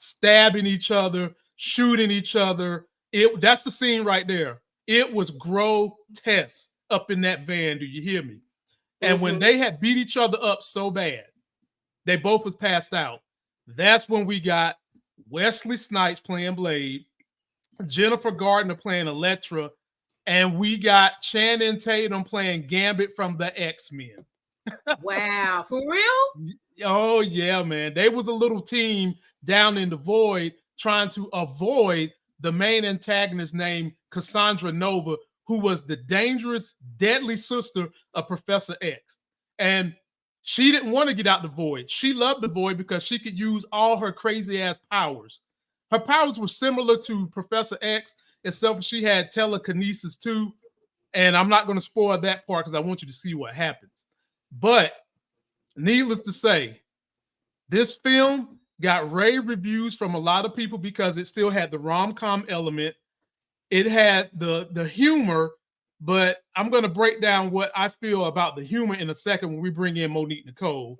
stabbing each other, shooting each other. That's the scene right there. It was grotesque up in that van. Do you hear me? And when they had beat each other up so bad, they both was passed out. That's when we got Wesley Snipes playing Blade, Jennifer Gardner playing Elektra, and we got Channing Tatum playing Gambit from the X-Men. Wow, for real? Oh yeah, man. They was a little team down in the void trying to avoid the main antagonist named Cassandra Nova, who was the dangerous, deadly sister of Professor X. And she didn't want to get out the void. She loved the void because she could use all her crazy ass powers. Her powers were similar to Professor X, except she had telekinesis too. And I'm not going to spoil that part because I want you to see what happens. But needless to say, this film got rave reviews from a lot of people because it still had the rom-com element. It had the humor, but I'm going to break down what I feel about the humor in a second when we bring in Monique Nicole.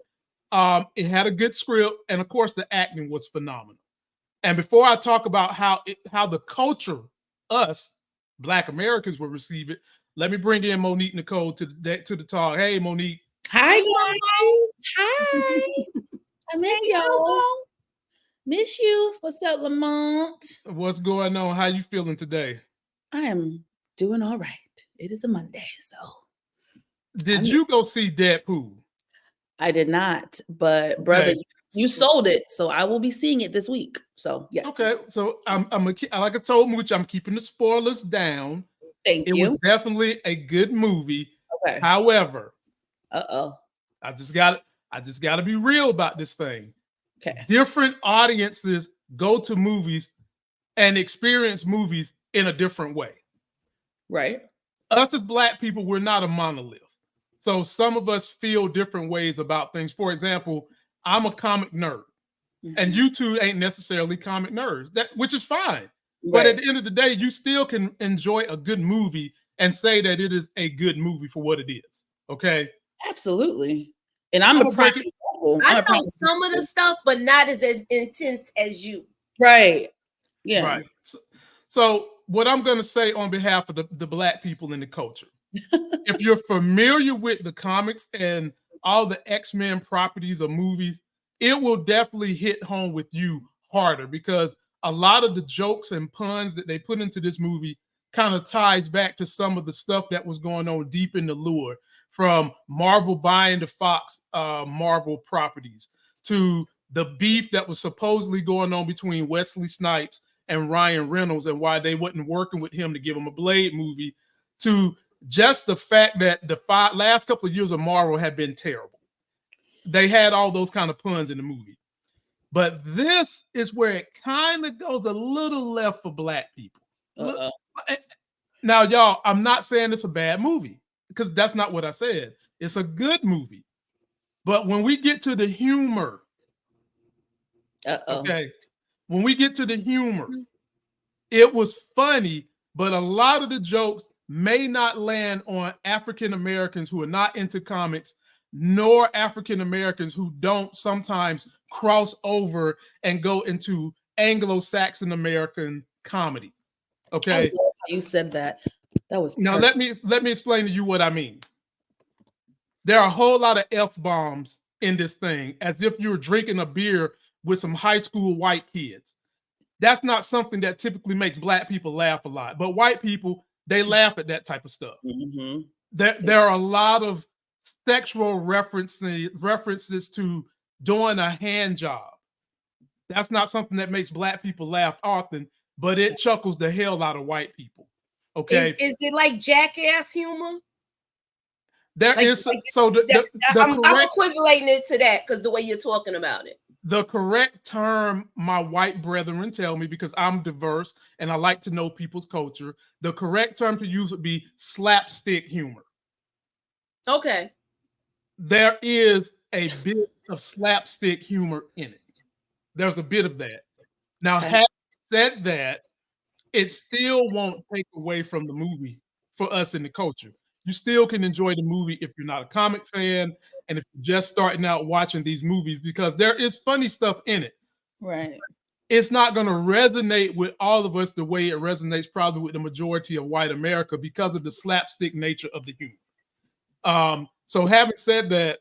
It had a good script, and of course, the acting was phenomenal. And before I talk about how the culture, us, Black Americans, will receive it, let me bring in Monique Nicole to the talk. Hey, Monique. Hi, guys. Hi. I miss y'all. Miss you. What's up, Lamont? What's going on? How you feeling today? I am doing all right. It is a Monday, so. Did you go see Deadpool? I did not, but brother, you sold it, so I will be seeing it this week. So yes. Okay, so I'm like I told Mooch, I'm keeping the spoilers down. Thank you. It was definitely a good movie. Okay. However, I just got to be real about this thing. Okay. Different audiences go to movies and experience movies in a different way. Right. Us as Black people, we're not a monolith. So some of us feel different ways about things. For example, I'm a comic nerd, and you two ain't necessarily comic nerds, which is fine. Right. But at the end of the day, you still can enjoy a good movie and say that it is a good movie for what it is. Okay. Absolutely. And I'm a prime example. I know some of the stuff, but not as intense as you. Right. Yeah. Right. So what I'm going to say on behalf of the Black people in the culture, if you're familiar with the comics and all the X-Men properties of movies, it will definitely hit home with you harder because a lot of the jokes and puns that they put into this movie kind of ties back to some of the stuff that was going on deep in the lore, from Marvel buying the Fox Marvel properties to the beef that was supposedly going on between Wesley Snipes and Ryan Reynolds and why they wasn't working with him to give him a Blade movie, to just the fact that the last couple of years of Marvel had been terrible. They had all those kind of puns in the movie. But this is where it kind of goes a little left for Black people. Now, y'all, I'm not saying it's a bad movie because that's not what I said. It's a good movie. But when we get to the humor, okay, when we get to the humor, it was funny, but a lot of the jokes may not land on African Americans who are not into comics, nor African Americans who don't sometimes cross over and go into Anglo-Saxon American comedy. Okay. I love how you said that. That was now let me explain to you what I mean. There are a whole lot of F-bombs in this thing, as if you're drinking a beer with some high school white kids. That's not something that typically makes Black people laugh a lot, but white people, they laugh at that type of stuff. Mm-hmm. There are a lot of sexual references to doing a hand job. That's not something that makes Black people laugh often, but it chuckles the hell out of white people. Okay. Is it like jackass humor? I'm equating it to that because the way you're talking about it. The correct term, my white brethren tell me, because I'm diverse and I like to know people's culture, the correct term to use would be slapstick humor. Okay. There is a bit of slapstick humor in it. There's a bit of that. Now, having said that, it still won't take away from the movie for us in the culture. You still can enjoy the movie if you're not a comic fan and if you're just starting out watching these movies, because there is funny stuff in it. Right. it's not going to resonate with all of us the way it resonates probably with the majority of white America because of the slapstick nature of the humor. So having said that,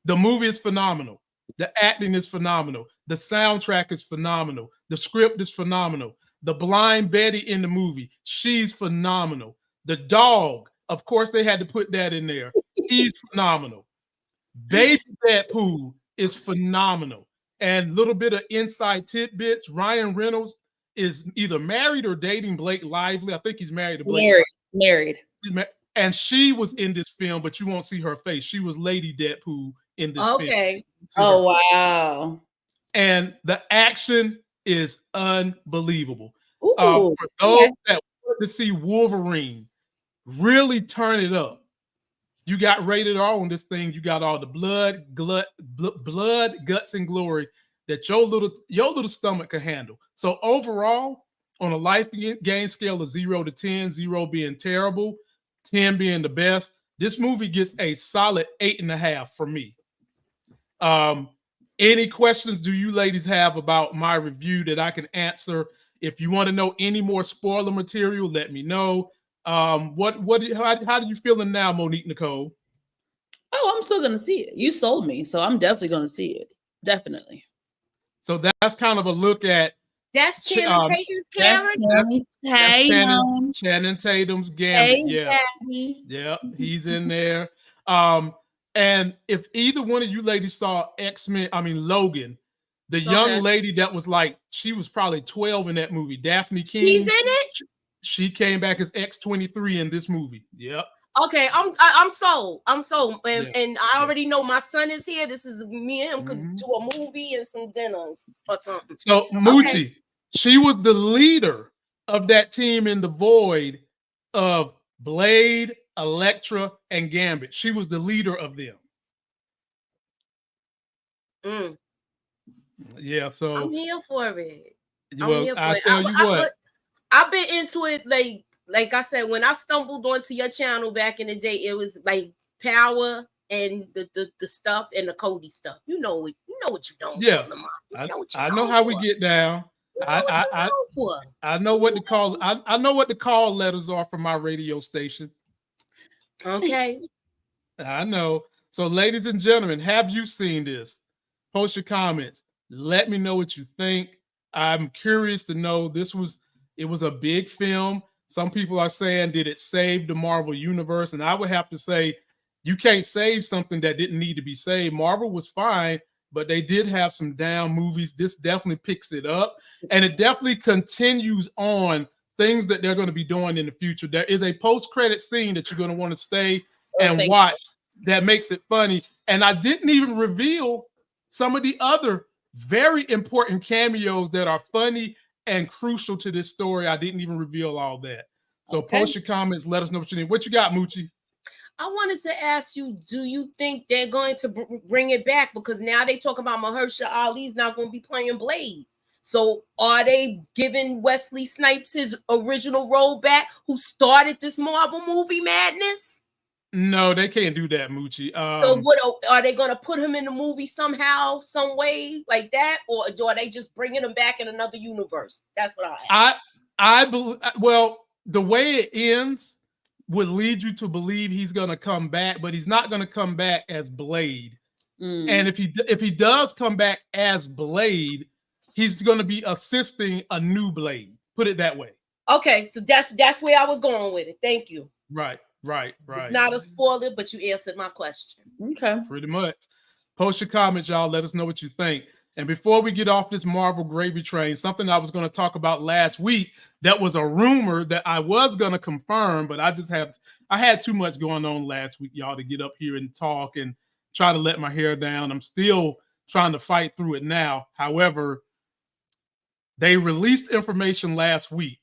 the movie is phenomenal. The acting is phenomenal. The soundtrack is phenomenal. The script is phenomenal. The blind Betty in the movie, she's phenomenal. The dog, of course, they had to put that in there. He's phenomenal. Baby Deadpool is phenomenal. And a little bit of inside tidbits. Ryan Reynolds is either married or dating Blake Lively. I think he's married to Blake. Married. And she was in this film, but you won't see her face. She was Lady Deadpool in this film. Okay. Oh, wow. And the action is unbelievable. For those that want to see Wolverine really turn it up, you got rated R on this thing. You got all the blood, guts, and glory that your little stomach can handle. So overall, on a life gain scale of 0 to 10, 0 being terrible, 10 being the best, this movie gets a solid 8.5 from me. Any questions do you ladies have about my review that I can answer? If you want to know any more spoiler material, let me know. How do you feeling now, Monique Nicole? Oh, I'm still gonna see it. You sold me, so I'm definitely gonna see it. Definitely. So that's kind of a look at that's Channing Tatum's character. That's Channing Tatum's Gambit. Yeah, he's in there. And if either one of you ladies saw Logan, the young lady that was like, she was probably 12 in that movie, Daphne King. She's in it? She came back as X-23 in this movie. Yep. Okay, I'm sold. And I already know my son is here. This is me and him could do a movie and some dinners or something. So Moochie, she was the leader of that team in the Void of Blade, Elektra, and Gambit. She was the leader of them. Yeah, so I'm here for it. I've been into it like I said, when I stumbled onto your channel back in the day, it was like Power and the stuff and the Cody stuff. You know what you don't. Yeah, I know how we get down. I know what to call. I know what the call letters are from my radio station. Okay. I know. So, ladies and gentlemen, have you seen this? Post your comments. Let me know what you think. I'm curious to know. It was a big film. Some people are saying, did it save the Marvel universe? And I would have to say, you can't save something that didn't need to be saved. Marvel was fine, but they did have some down movies. This definitely picks it up. And it definitely continues on things that they're going to be doing in the future. There is a post-credit scene that you're going to want to stay and watch that makes it funny. And I didn't even reveal some of the other very important cameos that are funny and crucial to this story. I didn't even reveal all that. So post your comments. Let us know what you need. What you got, Moochie? I wanted to ask you, do you think they're going to bring it back? Because now they talk about Mahershala Ali's not going to be playing Blade. So are they giving Wesley Snipes his original role back, who started this Marvel movie madness? No, they can't do that, Moochie. So what are they going to put him in the movie somehow, some way like that? Or are they just bringing him back in another universe? That's what I ask. I believe, well, the way it ends would lead you to believe he's going to come back, but he's not going to come back as Blade. And if he does come back as Blade, he's going to be assisting a new Blade. Put it that way. Okay, so that's where I was going with it. Thank you. Right. It's not a spoiler, but you answered my question. Okay. Pretty much. Post your comments, y'all. Let us know what you think. And before we get off this Marvel gravy train, something I was going to talk about last week that was a rumor that I was going to confirm, but I had too much going on last week, y'all, to get up here and talk and try to let my hair down. I'm still trying to fight through it now. However, they released information last week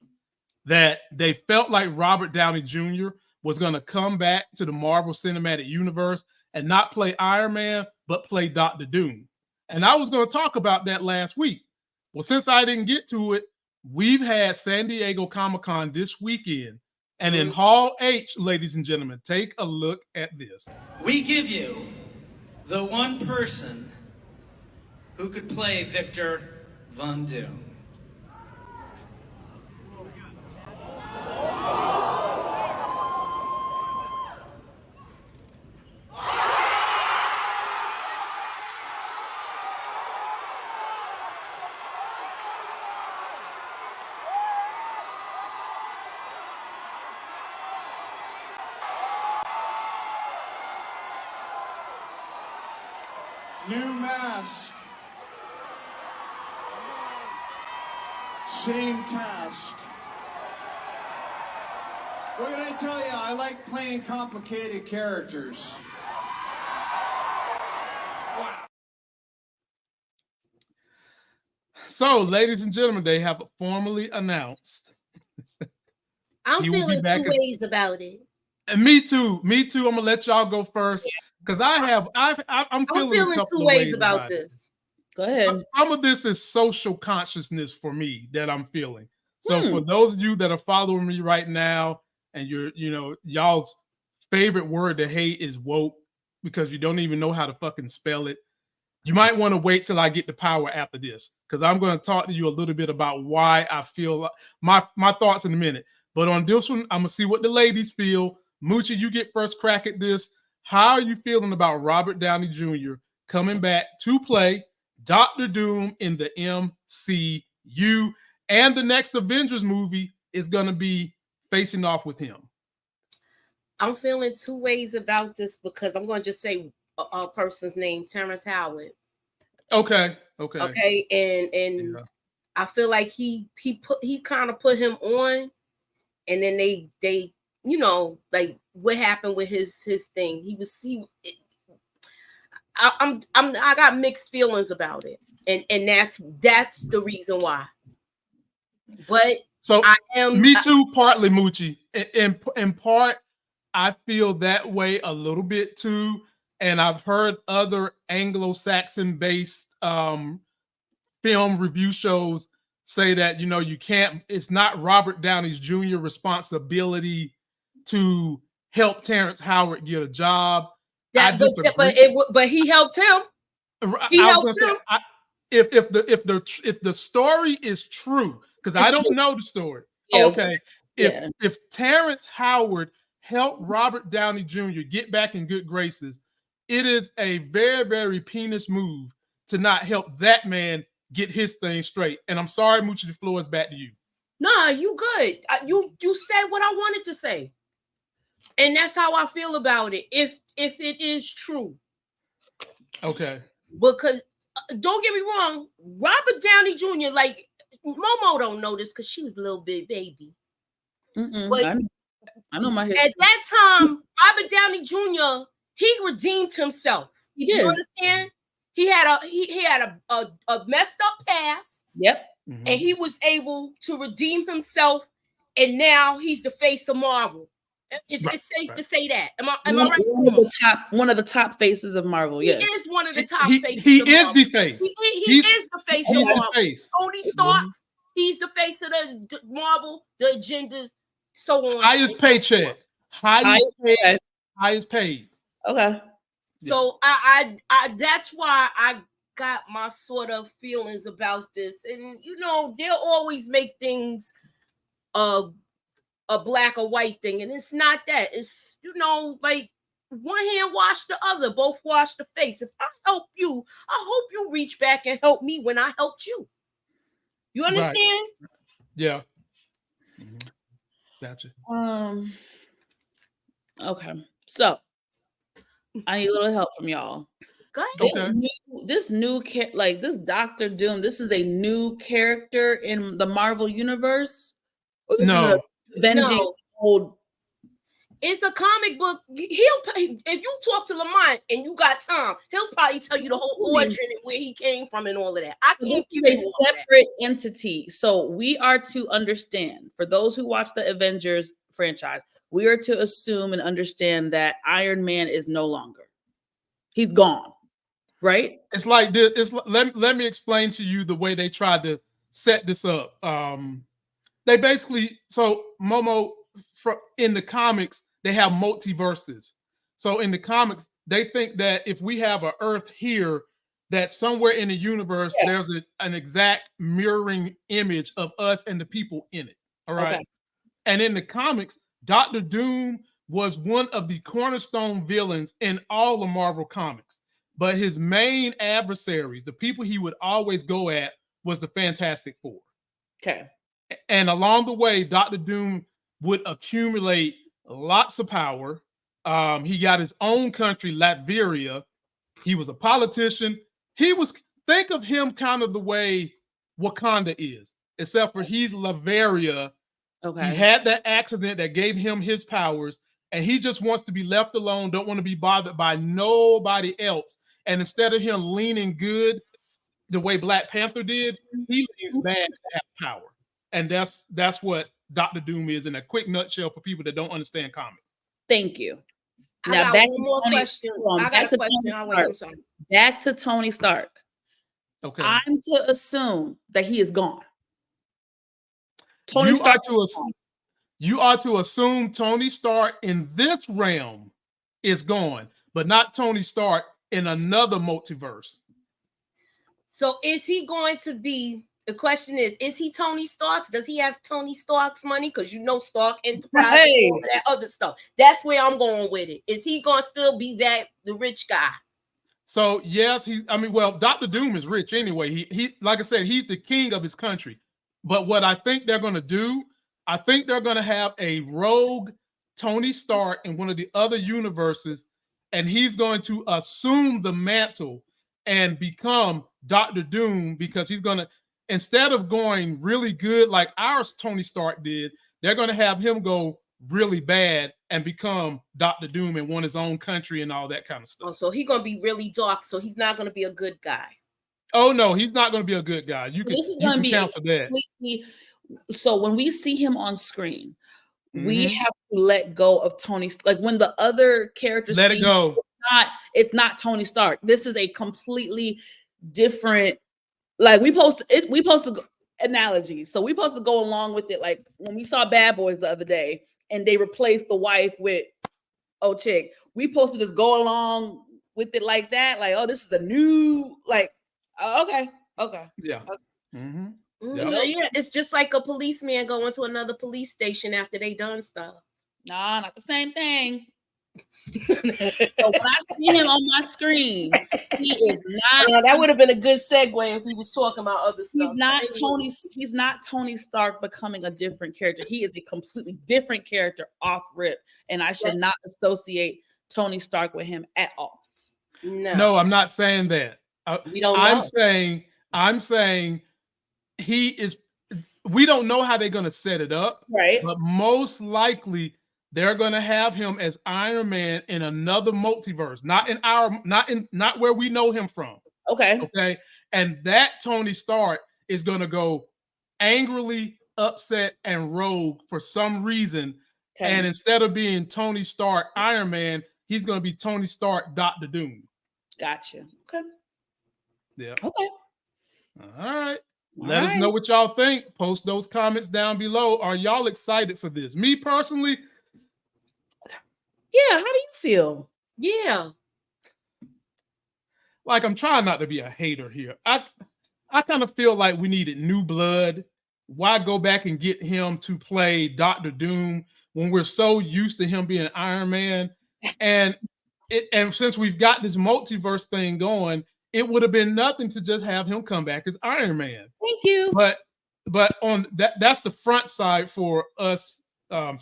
that they felt like Robert Downey Jr. was going to come back to the Marvel Cinematic Universe and not play Iron Man, but play Dr. Doom. And I was going to talk about that last week. Well, since I didn't get to it, we've had San Diego Comic-Con this weekend. And in Hall H, ladies and gentlemen, take a look at this. We give you the one person who could play Victor Von Doom. New mask. Same task. What can I tell you? I like playing complicated characters. So, ladies and gentlemen, they have formally announced. I'm feeling two ways about it. And me too. Me too. I'm gonna let y'all go first because I'm feeling a two ways about this. Go ahead. Some of this is social consciousness for me that I'm feeling. So for those of you that are following me right now, and y'all's favorite word to hate is woke because you don't even know how to fucking spell it. You might want to wait till I get the power after this because I'm going to talk to you a little bit about why I feel my thoughts in a minute. But on this one, I'm going to see what the ladies feel. Moochie, you get first crack at this. How are you feeling about Robert Downey Jr. coming back to play Dr. Doom in the MCU? And the next Avengers movie is going to be facing off with him. I'm feeling two ways about this because I'm going to just say a person's name, Terrence Howard. Okay. And I feel like he kind of put him on, and then they like what happened with his thing. I got mixed feelings about it, and that's the reason why. But so me too, partly Moochie. In part, I feel that way a little bit too. And I've heard other Anglo-Saxon based film review shows say that, you can't, it's not Robert Downey Jr. responsibility to help Terrence Howard get a job. But he helped him. If the story is true, because I don't know the story. Yeah, okay. If Terrence Howard helped Robert Downey Jr. get back in good graces, it is a very, very penis move to not help that man get his thing straight. And I'm sorry, Moochie, the floor is back to you. Nah, you good. You said what I wanted to say. And that's how I feel about it. If it is true. Okay. Because don't get me wrong, Robert Downey Jr., like Momo don't know this because she was a little bit baby. But I know my history. At that time, Robert Downey Jr., he redeemed himself. He did. You understand? He had a messed up past. Yep. And he was able to redeem himself, and now he's the face of Marvel. It's safe to say that. Am I right? One of the top faces of Marvel. Yes, he is one of the top faces. He is the face. He is the face of Marvel. Tony Stark. He's the face of the Marvel, the agendas, so on. Highest paycheck. Highest paid. Okay. So I that's why I got my sort of feelings about this. And they'll always make things a black or white thing, and it's not that. It's like one hand wash the other, both wash the face. If I help you, I hope you reach back and help me when I helped you. You understand? Right. Yeah. Gotcha. Okay. So I need a little help from y'all. Go ahead. This Dr. Doom, this is a new character in the Marvel universe? Or this is avenging old. It's a comic book. If you talk to Lamont and you got time, he'll probably tell you the whole origin and where he came from and all of that. I can't give you a separate entity. So we are to understand, for those who watch the Avengers franchise, we are to assume and understand that Iron Man is no longer. He's gone, right? It's like this. Let me explain to you the way they tried to set this up. They basically, so Momo, in the comics, they have multiverses. So in the comics, they think that if we have an Earth here, that somewhere in the universe, there's an exact mirroring image of us and the people in it. All right. Okay. And in the comics, Dr. Doom was one of the cornerstone villains in all the Marvel comics. But his main adversaries, the people he would always go at, was the Fantastic Four. Okay. And along the way, Dr. Doom would accumulate lots of power. He got his own country, Latveria, He was a politician. Think of him kind of the way Wakanda is, except for he's Latveria. Okay. He had that accident that gave him his powers, and he just wants to be left alone, don't want to be bothered by nobody else. And instead of him leaning good the way Black Panther did, he leans bad to have power. And that's what Dr. Doom is in a quick nutshell for people that don't understand comics. Thank you. I got one more question. I got a question. I'm sorry. Back to Tony Stark. Okay. I'm to assume that he is gone. Tony Stark. You are to assume Tony Stark in this realm is gone, but not Tony Stark in another multiverse. So is he going to be, the question is he Tony Stark's? Does he have Tony Stark's money? Because you know Stark Enterprise and all that other stuff. That's where I'm going with it. Is he going to still be the rich guy? So yes, Dr. Doom is rich anyway. He like I said, he's the king of his country. But what I think they're going to do, I think they're going to have a rogue Tony Stark in one of the other universes, and he's going to assume the mantle and become Dr. Doom, because he's going to, instead of going really good like our Tony Stark did, they're going to have him go really bad and become Dr. Doom and want his own country and all that kind of stuff. Oh, so he's going to be really dark, so he's not going to be a good guy. Oh, no, he's not going to be a good guy. You can cancel that. So when we see him on screen, we have to let go of Tony. Like when the other characters let it go. It's not Tony Stark. This is a completely different, like we post analogy. So we supposed to go along with it. Like when we saw Bad Boys the other day and they replaced the wife with chick, we supposed to just go along with it like that. Like, oh, this is a new, like, okay. Yeah. Okay. Mm-hmm. Yeah, it's just like a policeman going to another police station after they done stuff. Nah, not the same thing. So when I see him on my screen, he is not. That would have been a good segue if he was talking about other stuff. He's not Tony Stark becoming a different character. He is a completely different character off rip, and I should not associate Tony Stark with him at all. No, I'm not saying that. We don't know. I'm saying he is. We don't know how they're going to set it up, right? But most likely they're going to have him as Iron Man in another multiverse, not where we know him from. Okay, and that Tony Stark is going to go angrily upset and rogue for some reason, and instead of being Tony Stark Iron Man, he's going to be Tony Stark Dr. Doom. Gotcha. Okay. Yeah. Okay. All right. Let us know what y'all think. Post those comments down below. Are y'all excited for this? Me personally, yeah. How do you feel? Yeah. Like, I'm trying not to be a hater here. I kind of feel like we needed new blood. Why go back and get him to play Dr. Doom when we're so used to him being Iron Man? And since we've got this multiverse thing going, it would have been nothing to just have him come back as Iron Man. Thank you. But on that's the front side for us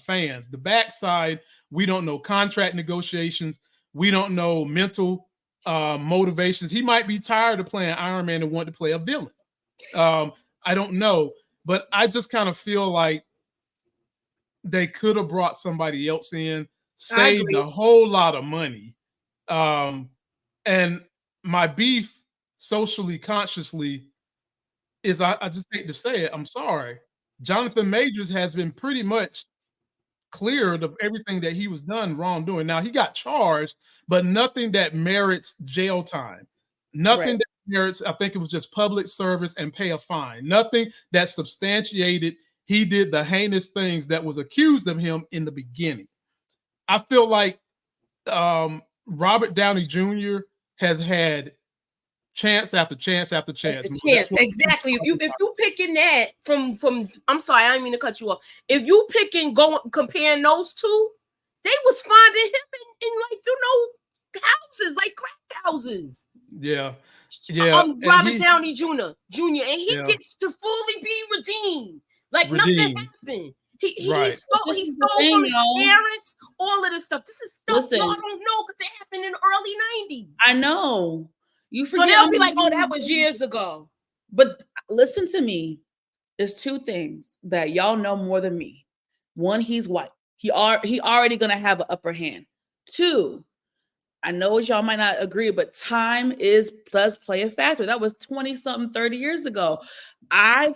fans. The back side, we don't know contract negotiations. We don't know mental motivations. He might be tired of playing Iron Man and want to play a villain. I don't know, but I just kind of feel like they could have brought somebody else in, saved a whole lot of money. And my beef socially consciously is I just hate to say it. I'm sorry. Jonathan Majors has been pretty much cleared of everything that he was done wrongdoing. Now he got charged, but nothing that merits jail time. Nothing that merits, I think it was just public service and pay a fine. Nothing that substantiated he did the heinous things that was accused of him in the beginning. I feel like Robert Downey Jr. has had chance after chance after chance. Exactly. If you picking that from I'm sorry, I didn't mean to cut you off. If you picking comparing those two, they was finding him in houses, like crack houses. Yeah. Robert Downey Jr. And he gets to fully be redeemed. Like nothing happened. He Right. stole, This he is the stole thing, from his y'all. parents, all of this stuff. This is stuff Listen. y'all don't know because it happened in the early 90s. I know. You So forget. they'll be like, oh, that was years ago. But listen to me. There's two things that y'all know more than me. One, he's white. He already gonna have an upper hand. Two, I know y'all might not agree, but time does play a factor. That was 20-something, 30 years ago. I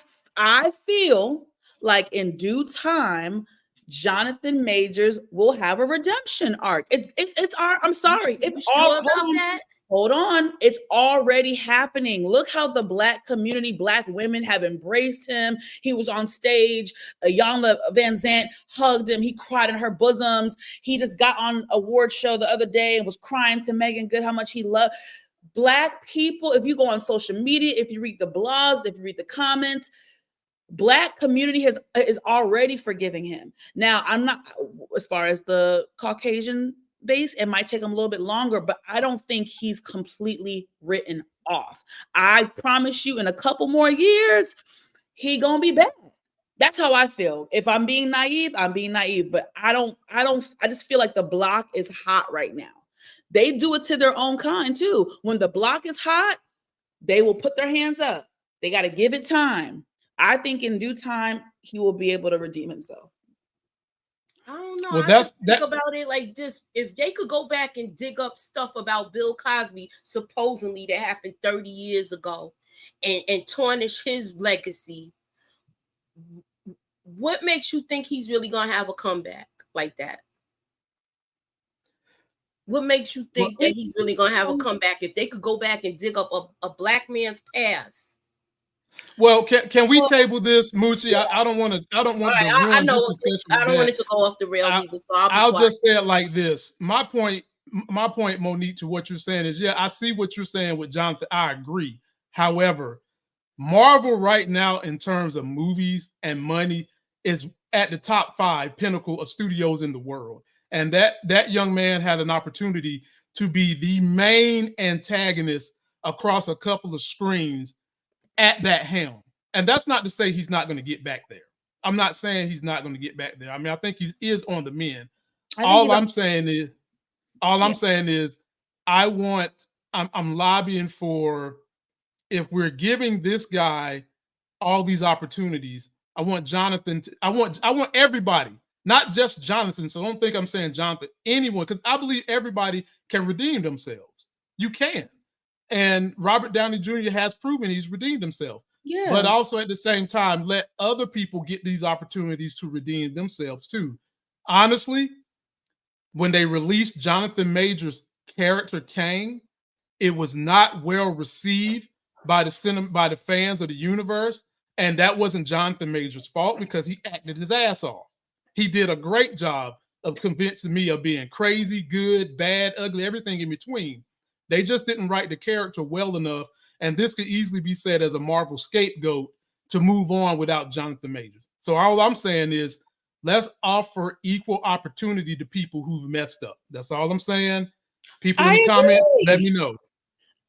feel like in due time, Jonathan Majors will have a redemption arc. I'm sorry. You It's sure about that? Hold on. It's already happening. Look how the Black community, Black women have embraced him. He was on stage. Iyanla Van Zant hugged him. He cried in her bosoms. He just got on an award show the other day and was crying to Megan Good how much he loved Black people. If you go on social media, if you read the blogs, if you read the comments, Black community is already forgiving him. Now, I'm not, as far as the Caucasian base, it might take him a little bit longer, but I don't think he's completely written off. I promise you, in a couple more years, he gonna be back. That's how I feel. If I'm being naive, I'm being naive, but I just feel like the block is hot right now. They do it to their own kind too. When the block is hot, they will put their hands up. They got to give it time. I think in due time, he will be able to redeem himself. I don't know. Well, I just think about it like this. If they could go back and dig up stuff about Bill Cosby, supposedly that happened 30 years ago, and tarnish his legacy, what makes you think he's really going to have a comeback like that? What makes you think that he's really going to have a comeback if they could go back and dig up a Black man's past? Well, can we table this, Moochie? I don't want to ruin I know this discussion. I don't want it to go off the rails either. So I'll just say it like this. My point, Monique, to what you're saying is, yeah, I see what you're saying with Jonathan. I agree. However, Marvel right now, in terms of movies and money, is at the top 5 pinnacle of studios in the world. And that young man had an opportunity to be the main antagonist across a couple of screens at that helm. And that's not to say he's not going to get back there. I'm not saying he's not going to get back there. I mean, I think he is on the mend. All I'm saying is I'm lobbying for, if we're giving this guy all these opportunities, I want everybody, not just Jonathan. So don't think I'm saying Jonathan, anyone, because I believe everybody can redeem themselves. You can. And Robert Downey Jr. has proven he's redeemed himself. Yeah. But also at the same time, let other people get these opportunities to redeem themselves too. Honestly, when they released Jonathan Majors' character Kang, it was not well received by the fans of the universe. And that wasn't Jonathan Majors' fault, because he acted his ass off. He did a great job of convincing me of being crazy, good, bad, ugly, everything in between. They just didn't write the character well enough, and this could easily be said as a Marvel scapegoat to move on without Jonathan Majors. So all I'm saying is, let's offer equal opportunity to people who've messed up. That's all I'm saying. People in the comments, let me know.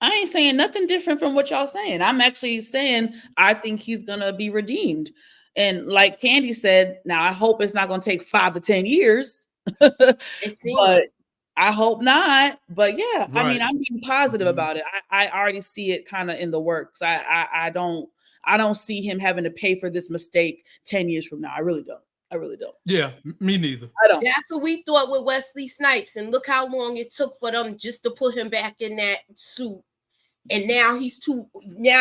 I ain't saying nothing different from what y'all saying. I'm actually saying I think he's gonna be redeemed. And like Candy said, now I hope it's not gonna take 5 to 10 years. But I hope not. But yeah, right. I mean, I'm being positive about it. I already see it kind of in the works. I don't see him having to pay for this mistake 10 years from now. I really don't. Yeah, me neither. I don't. That's what we thought with Wesley Snipes, and look how long it took for them just to put him back in that suit. And now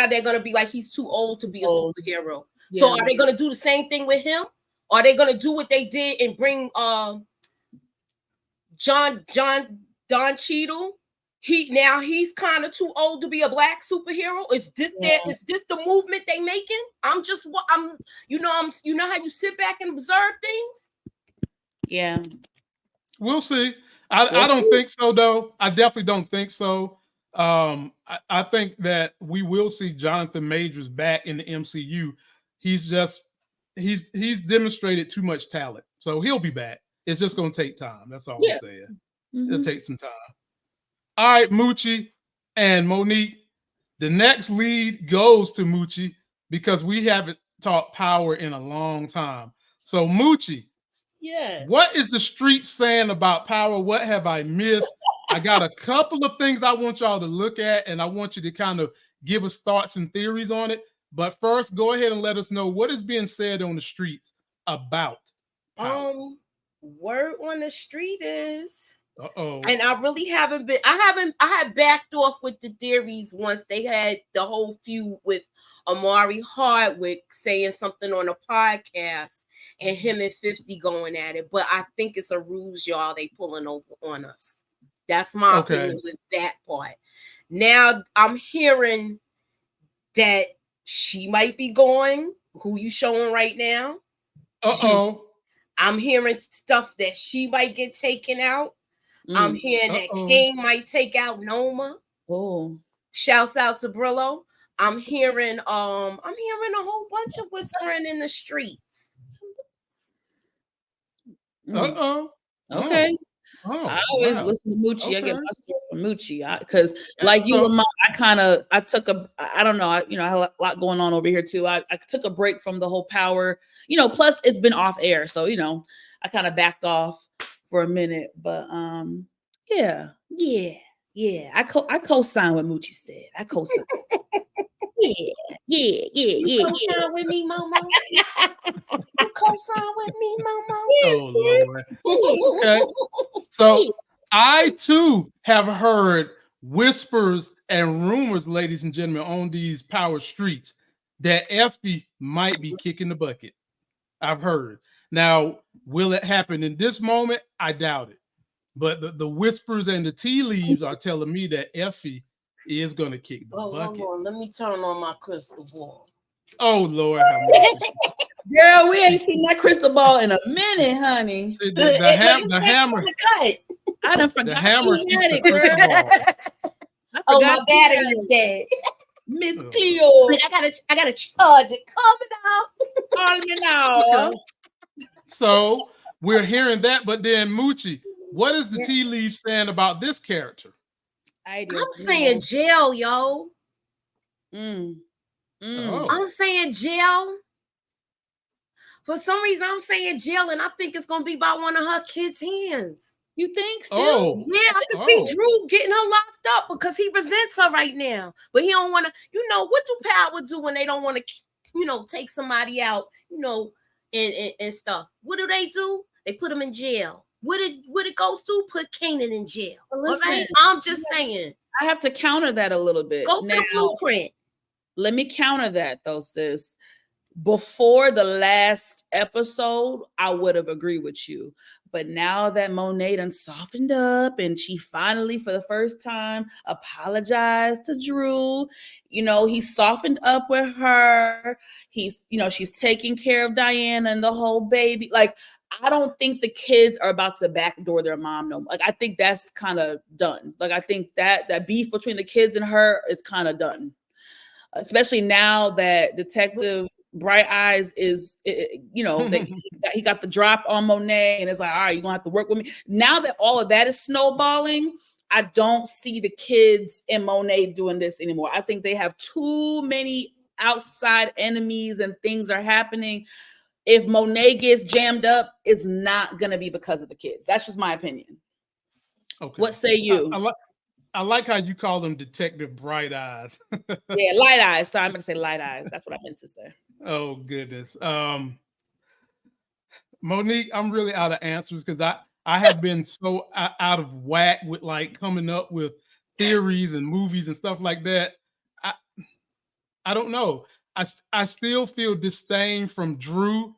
they're gonna be like he's too old to be a superhero. Yeah. So are they gonna do the same thing with him? Or are they gonna do what they did and bring Don Cheadle? He's kind of too old to be a Black superhero. Is this the movement they making? You know how you sit back and observe things? Yeah. We'll see. I don't think so, though. I definitely don't think so. I think that we will see Jonathan Majors back in the MCU. He's demonstrated too much talent, so he'll be back. It's just going to take time. That's all I'm saying. It'll take some time. All right, Moochie and Monique. The next lead goes to Moochie because we haven't talked power in a long time. So Moochie, Yes. what is the street saying about power? What have I missed? I got a couple of things I want y'all to look at, and I want you to kind of give us thoughts and theories on it. But first, go ahead and let us know what is being said on the streets about power. Word on the street is, Uh-oh. and I really haven't been. I had backed off with the theories once they had the whole feud with Amari Hardwick saying something on a podcast and him and 50 going at it. But I think it's a ruse, y'all. They pulling over on us. That's my opinion with that part. Now I'm hearing that she might be going. Who you showing right now? Uh-oh. I'm hearing stuff that she might get taken out. I'm hearing that King might take out Noma. Oh. Shouts out to Brillo. I'm hearing a whole bunch of whispering in the streets. Uh-oh. Okay. Oh, I always wow. listen to Moochie. Okay. I get my story from Moochie because, like you, Lamont, I took I don't know, I had a lot going on over here too. I took a break from the whole power, plus it's been off air, so I kind of backed off for a minute. But yeah. I co-sign what Moochie said. I co-sign. Yeah. You co-sign with me, Momo? You co-sign with me, Momo? Oh, Lord. Okay. So I too have heard whispers and rumors, ladies and gentlemen, on these power streets that Effie might be kicking the bucket. I've heard. Now, will it happen in this moment? I doubt it. But the whispers and the tea leaves are telling me that Effie is going to kick the bucket. Hold on. Let me turn on my crystal ball. Oh, Lord, how much? Girl, we ain't seen that crystal ball in a minute, honey. The hammer. I done forgot the hammer she had keeps it, the crystal girl. ball. Oh, my battery is dead. Miss Cleo. I gotta charge it. Call me now. So we're hearing that, but then Moochie, what is the tea leaf saying about this character? I'm saying jail, yo. Oh. I'm saying jail. For some reason, I'm saying jail, and I think it's gonna be by one of her kids' hands. You think still? Oh. Yeah, I can see Drew getting her locked up because he resents her right now. But he don't want to, what do power do when they don't want to, take somebody out, and stuff. What do? They put them in jail. What it goes to? Put Kanan in jail. Listen, right? I'm just saying. I have to counter that a little bit. Go to the blueprint. Let me counter that though, sis. Before the last episode, I would have agreed with you. But now that Monet done softened up and she finally, for the first time, apologized to Drew, he softened up with her. He's, she's taking care of Diana and the whole baby. Like, I don't think the kids are about to backdoor their mom no more. Like, I think that's kind of done. Like, I think that beef between the kids and her is kind of done. Especially now that Detective Bright Eyes is, that he got the drop on Monet and it's like, all right, you're gonna have to work with me. Now that all of that is snowballing, I don't see the kids and Monet doing this anymore. I think they have too many outside enemies and things are happening. If Monet gets jammed up, it's not gonna be because of the kids. That's just my opinion. Okay. What say you? I like how you call them Detective Bright Eyes. Yeah, Light Eyes. Sorry, I'm going to say Light Eyes. That's what I meant to say. Oh, goodness. Monique, I'm really out of answers because I have been so out of whack with like coming up with theories and movies and stuff like that. I don't know. I still feel disdain from Drew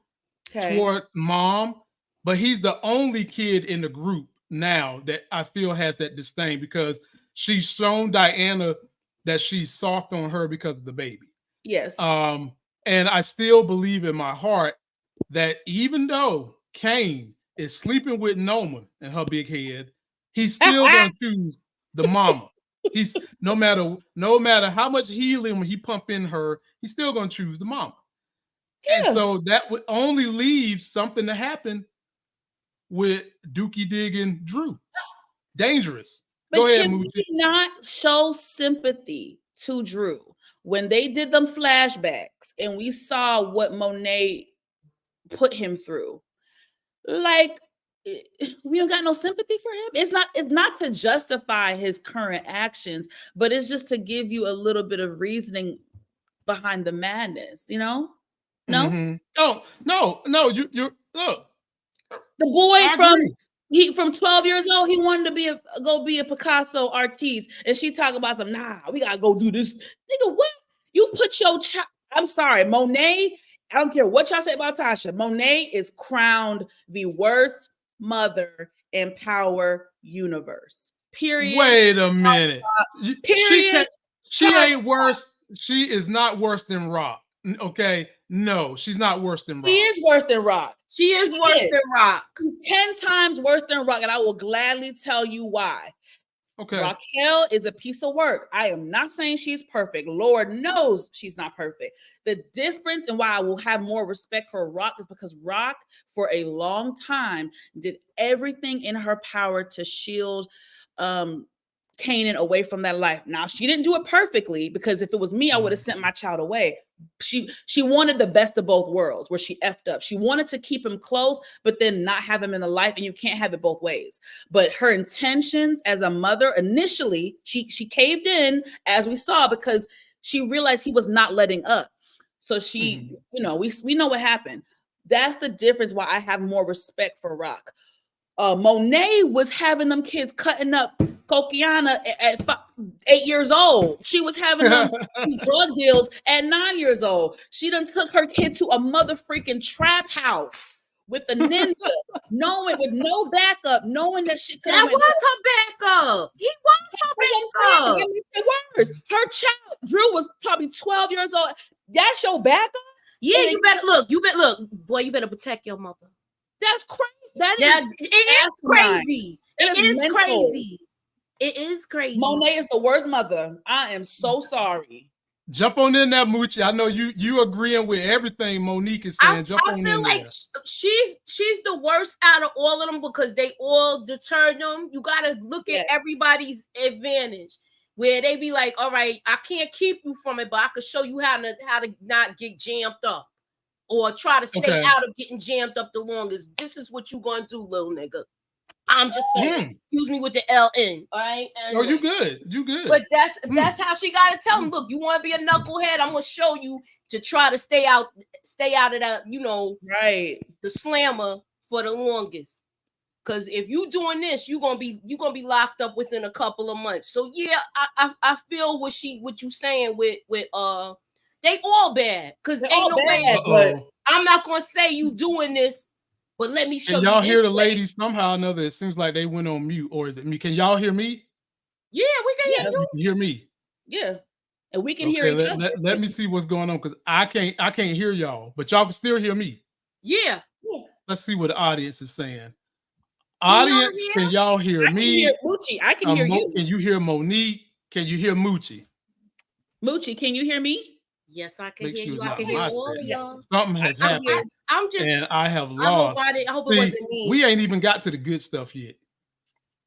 toward Mom, but he's the only kid in the group now that I feel has that disdain because she's shown Diana that she's soft on her because of the baby. Yes. And I still believe in my heart that even though Kane is sleeping with Noma and her big head, he's still gonna choose the mama. He's no matter how much healing he pump in her, he's still gonna choose the mama. Yeah. And so that would only leave something to happen with Dookie Dig and Drew. Dangerous. But go ahead, can Moochie. we not show sympathy to Drew when they did them flashbacks and we saw what Monet put him through. Like, we don't got no sympathy for him. It's not to justify his current actions, but it's just to give you a little bit of reasoning behind the madness, you know? No? Mhm. Oh, no, you look. The boy I agree. from 12 years old, he wanted to go be a Picasso artiste. And she talk about some, nah, we gotta go do this. Nigga, what? You put your child. I'm sorry, Monet. I don't care what y'all say about Tasha. Monet is crowned the worst mother in Power Universe. Period. Wait a minute. Period. She ain't worse. She is not worse than Rock. Okay. No, she's not worse than Rock. She is worse than Rock. She is worse than Rock. 10 times worse than Rock, and I will gladly tell you why. Okay. Raquel is a piece of work. I am not saying she's perfect. Lord knows she's not perfect. The difference and why I will have more respect for Rock is because Rock, for a long time, did everything in her power to shield Kanan away from that life. Now, she didn't do it perfectly, because if it was me, I would have sent my child away. She wanted the best of both worlds, where she effed up. She wanted to keep him close, but then not have him in the life, and you can't have it both ways. But her intentions as a mother, initially, she caved in, as we saw, because she realized he was not letting up. So she, we know what happened. That's the difference why I have more respect for Rock. Monet was having them kids cutting up Kokiana at 8 years old. She was having them drug deals at 9 years old. She done took her kid to a mother freaking trap house with a ninja, knowing with no backup, knowing that she could. That was her backup. He was her backup. Worse. Her child, Drew, was probably 12 years old. That's your backup? Yeah, you better look. Boy, you better protect your mother. That's crazy. It is crazy. It is mental. crazy. It is crazy. Monet is the worst mother. I am so sorry. Jump on in there, Moochie. I know you agreeing with everything Monique is saying. I feel like she's the worst out of all of them, because they all deterred them. You got to look at everybody's advantage, where they be like, all right, I can't keep you from it, but I can show you how to not get jammed up, or try to stay out of getting jammed up the longest. This is what you gonna do, little nigga. I'm just saying. Excuse me with the LN. All right. Anyway. Oh, you good. You good. But that's how she gotta tell him. Look, you want to be a knucklehead? I'm gonna show you to try to stay out of that, right, the slammer for the longest. Because if you doing this, you're gonna be locked up within a couple of months. So yeah, I feel what you saying with they all bad, because ain't no way. But I'm not gonna say you doing this, but let me show you. Can y'all hear the ladies somehow or another? It seems like they went on mute, or is it me? Can y'all hear me? Yeah, we can hear you. You can hear me. Yeah, and we can hear each other. Let me see what's going on, because I can't hear y'all, but y'all can still hear me. Yeah. Let's see what the audience is saying. Audience, can y'all hear me? I can hear Moochie. I can hear you. Can you hear Monique? Can you hear Moochie? Moochie, can you hear me? Yes, I can hear you. I can hear all of y'all. Something has happened. And I have lost. I hope it wasn't me. We ain't even got to the good stuff yet.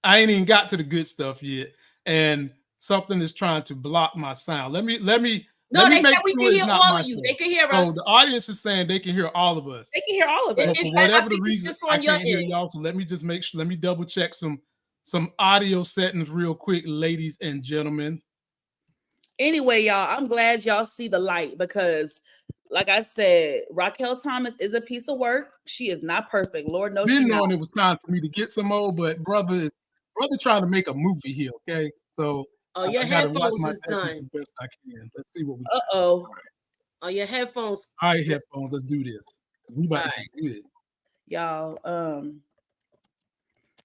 I ain't even got to the good stuff yet. And something is trying to block my sound. Let me No, they said we can hear all of you. They can hear us. So the audience is saying they can hear all of us. They can hear all of us. For whatever the reason, I can't hear y'all. So let me just make sure. Let me double check some audio settings real quick, ladies and gentlemen. Anyway, y'all, I'm glad y'all see the light, because, like I said, Raquel Thomas is a piece of work. She is not perfect. Lord knows she's not. It was time for me to get some more, but brother trying to make a movie here, okay? So your headphones is done. Best I can. Let's see what we Oh, your headphones. All right, headphones. Let's do this. We about to do it. Y'all,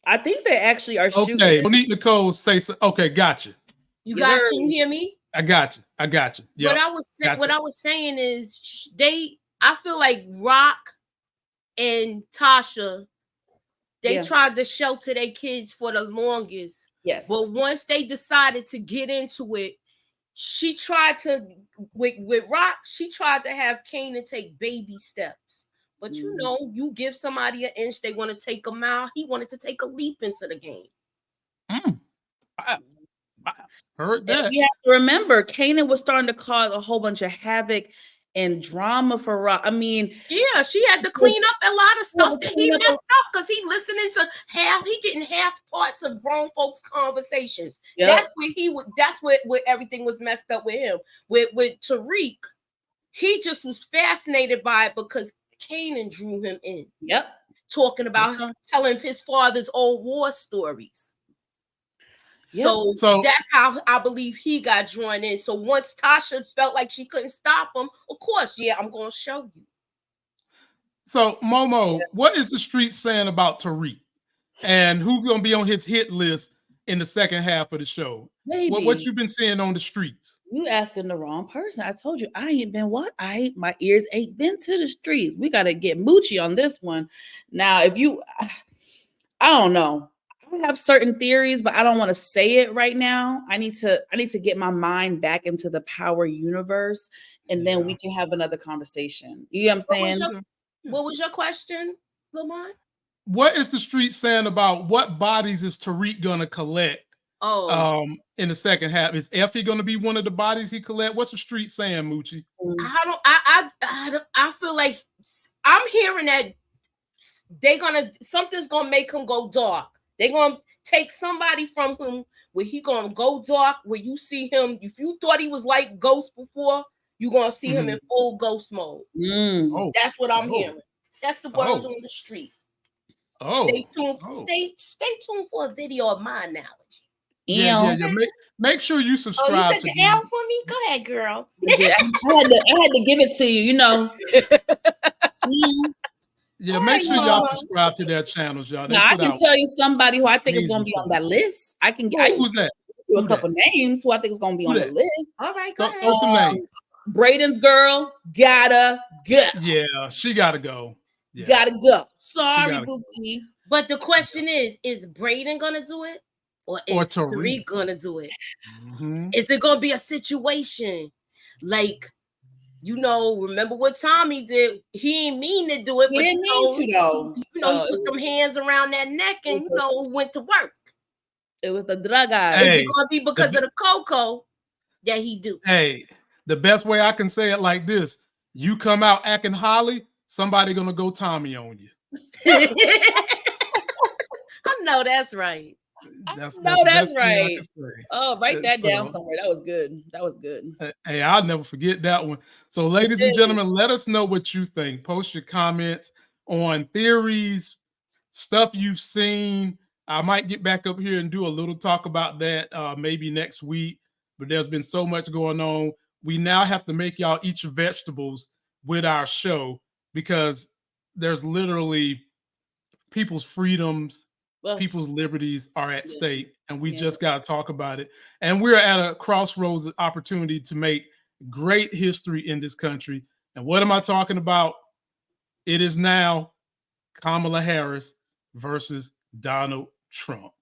I think they actually are shooting. Okay, Monique Nicole say so. Okay, gotcha. You guys, can you hear me? I got you. Yep. What I was saying is I feel like Rock and Tasha, they tried to shelter their kids for the longest. Yes. But once they decided to get into it, she tried to with Rock, she tried to have Kanan take baby steps. But you give somebody an inch, they want to take a mile. He wanted to take a leap into the game. I heard that. We have to remember, Kanan was starting to cause a whole bunch of havoc and drama for Rock. I mean, yeah, she had to clean up a lot of stuff that he messed up because he listening to he getting half parts of grown folks' conversations. Yep. That's where he would. That's where everything was messed up with him. With Tariq, he just was fascinated by it because Kanan drew him in. Yep. Talking about telling his father's old war stories. So that's how I believe he got drawn in. So once Tasha felt like she couldn't stop him, of course, yeah, I'm going to show you. So Momo, what is the street saying about Tariq? And who's going to be on his hit list in the second half of the show? What you been seeing on the streets? You asking the wrong person. I told you I ain't been my ears ain't been to the streets. We got to get Moochie on this one. Now, I don't know. I have certain theories, but I don't want to say it right now. I need to get my mind back into the power universe, and then we can have another conversation. You know what I'm saying? What was your question, Lamont? What is the street saying about what bodies is Tariq gonna collect? In the second half, is Effie gonna be one of the bodies he collect? What's the street saying, Moochie? I feel like I'm hearing that something's gonna make him go dark. They're gonna take somebody from him where he gonna go dark, where you see him. If you thought he was like Ghost before, you're gonna see him in full Ghost mode. That's what I'm hearing. That's the word on the street. Stay tuned. Stay tuned for a video of my analogy. Yeah. Make sure you subscribe. You said the L for me? Go ahead, girl. I had to give it to you. You know. Yeah, make sure y'all subscribe to their channels, y'all. Now, I can tell you somebody who I think is going to be on that list. Who's that? A couple names who I think is going to be on the list. All right, go ahead. Throw some names. Braden's girl gotta go. Yeah, she gotta go. Yeah. Gotta go. Sorry, Bookie. But the question is Braden gonna do it, or is Tariq gonna do it? Is it gonna be a situation like? Remember what Tommy did? He didn't mean to do it, he didn't mean to though. He put some hands around that neck and went to work. It was the drug guy. Is it gonna be because of the cocoa that he do? Hey, the best way I can say it like this: you come out acting Holly, somebody gonna go Tommy on you. I know that's right. That's right. Oh, write that down somewhere. That was good. Hey, I'll never forget that one. So, ladies and gentlemen, let us know what you think. Post your comments on theories, stuff you've seen. I might get back up here and do a little talk about that maybe next week. But there's been so much going on. We now have to make y'all eat your vegetables with our show because there's literally people's freedoms, people's liberties are at stake, and we just got to talk about it. And we're at a crossroads opportunity to make great history in this country. And what am I talking about? It is now Kamala Harris versus Donald Trump.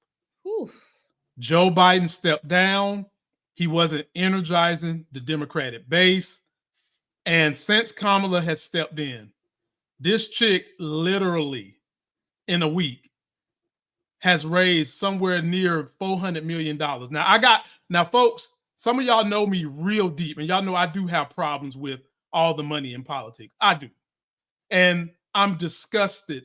Joe Biden stepped down. He wasn't energizing the Democratic base. And since Kamala has stepped in, this chick literally in a week has raised somewhere near $400 million. Now, folks, some of y'all know me real deep, and y'all know I do have problems with all the money in politics. I do. And I'm disgusted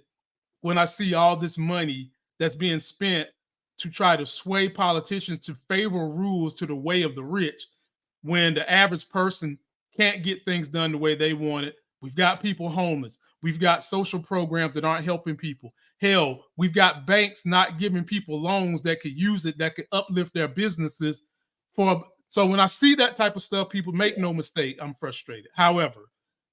when I see all this money that's being spent to try to sway politicians to favor rules to the way of the rich when the average person can't get things done the way they want it. We've got people homeless. We've got social programs that aren't helping people. Hell, we've got banks not giving people loans that could use it, that could uplift their businesses. So when I see that type of stuff, people make no mistake, I'm frustrated. However,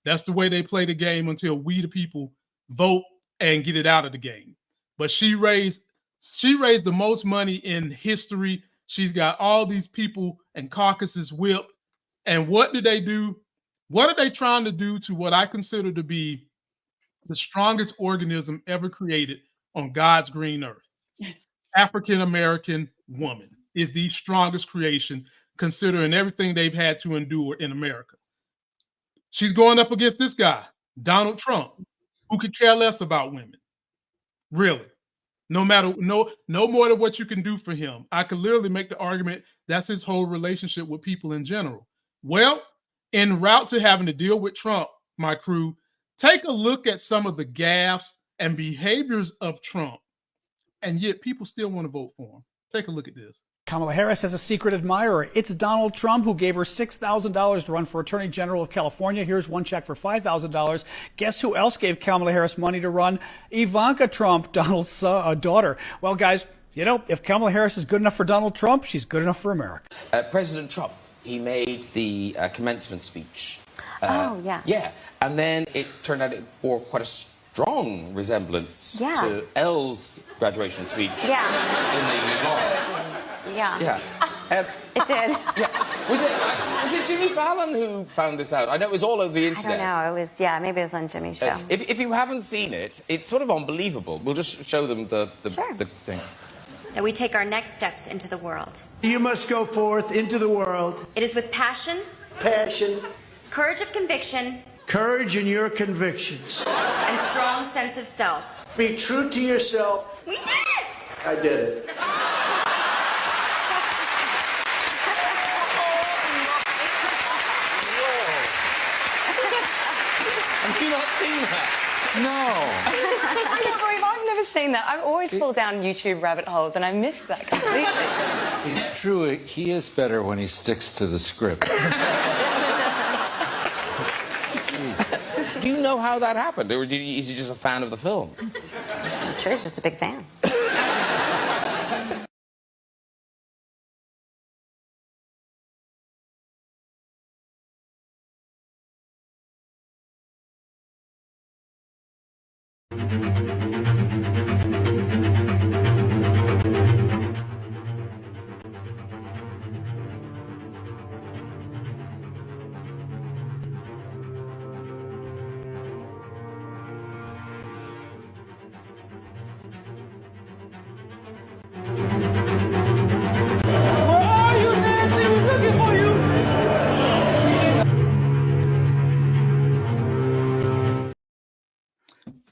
that's the way they play the game until we, the people, vote and get it out of the game. But she raised the most money in history. She's got all these people and caucuses whipped. And what do they do? What are they trying to do to what I consider to be the strongest organism ever created on God's green earth? African-American woman is the strongest creation, considering everything they've had to endure in America. She's going up against this guy, Donald Trump, who could care less about women. Really. No more than what you can do for him. I could literally make the argument that's his whole relationship with people in general. Well, En route to having to deal with Trump, my crew, take a look at some of the gaffes and behaviors of Trump, and yet people still want to vote for him. Take a look at this. Kamala Harris has a secret admirer. It's Donald Trump, who gave her $6,000 to run for Attorney General of California. Here's one check for $5,000. Guess who else gave Kamala Harris money to run? Ivanka Trump, Donald's daughter. Well, guys, you know, if Kamala Harris is good enough for Donald Trump, she's good enough for America. President Trump, he made the commencement speech. Oh, yeah. Yeah, and then it turned out it bore quite a strong resemblance to Elle's graduation speech in the law. Yeah. It did. Yeah. Was it Jimmy Fallon who found this out? I know it was all over the internet. I don't know. It was, maybe it was on Jimmy's show. If you haven't seen it, it's sort of unbelievable. We'll just show them the thing. That we take our next steps into the world. You must go forth into the world. It is with passion, Courage of conviction, courage in your convictions. and strong sense of self. Be true to yourself. We did it! I did it. Have you not seen that? I can't believe I've never seen that. I've always fallen down YouTube rabbit holes and I missed that completely. It's true, he is better when he sticks to the script. Do you know how that happened, or is he just a fan of the film? I'm sure he's just a big fan.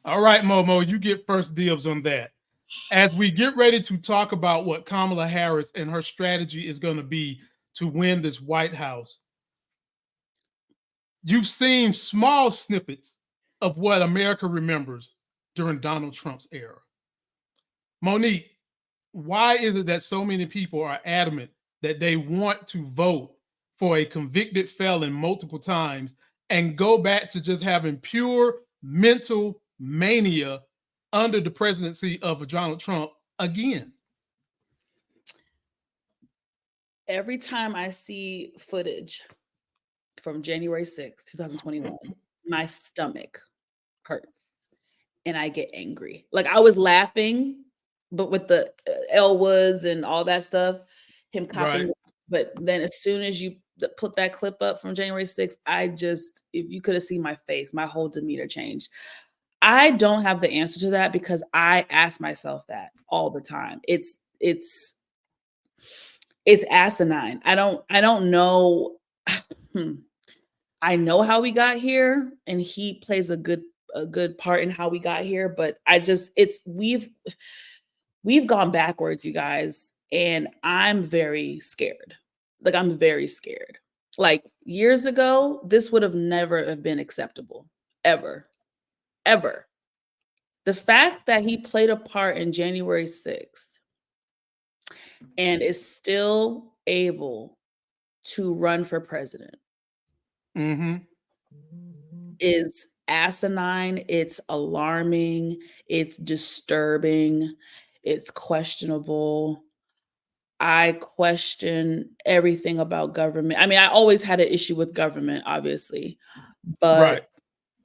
All right, Momo, you get first dibs on that. As we get ready to talk about what Kamala Harris and her strategy is going to be to win this White House, you've seen small snippets of what America remembers during Donald Trump's era. Monique, why is it that so many people are adamant that they want to vote for a convicted felon multiple times and go back to just having pure mental mania under the presidency of Donald Trump again? Every time I see footage from January 6, 2021, my stomach hurts and I get angry. Like, I was laughing, but with the Elwoods and all that stuff, him copying. Right. But then as soon as you put that clip up from January 6th, if you could have seen my face, my whole demeanor changed. I don't have the answer to that because I ask myself that all the time. It's asinine. I don't know. I know how we got here, and he plays a good part in how we got here. But we've gone backwards, you guys, and I'm very scared. Like, I'm very scared. Like, years ago, this would have never have been acceptable, ever. The fact that he played a part in January 6th and is still able to run for president is asinine. It's alarming. It's disturbing. It's questionable. I question everything about government. I mean, I always had an issue with government, obviously, but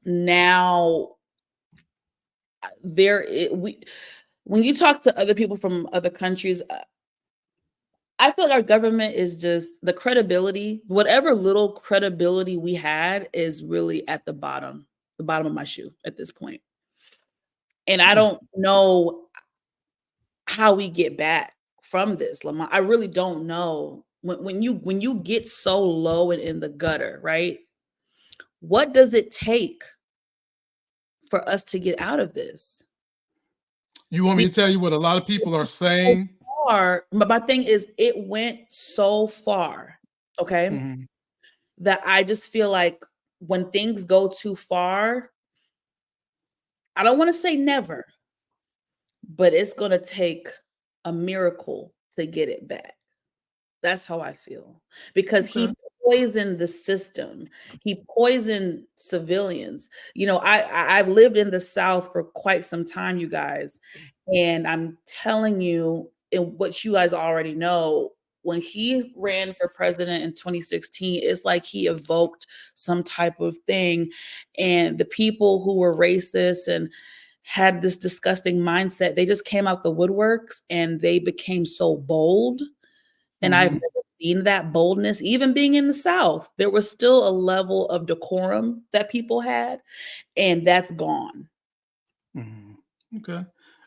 now when you talk to other people from other countries, I feel like our government is just the credibility, whatever little credibility we had is really at the bottom of my shoe at this point. And I don't know how we get back from this, Lamont. I really don't know. When you get so low and in the gutter, right? What does it take for us to get out of this? You want me to tell you what a lot of people are saying? But my thing is, it went so far. Okay. that I just feel like when things go too far, I don't want to say never, but it's going to take a miracle to get it back. That's how I feel, because he poisoned the system. He poisoned civilians. You know, I've lived in the South for quite some time, you guys, and I'm telling you, in what you guys already know, when he ran for president in 2016, it's like he evoked some type of thing, and the people who were racist and had this disgusting mindset, they just came out the woodworks and they became so bold. And I've never seen that boldness, even being in the South. There was still a level of decorum that people had, and that's gone. Okay.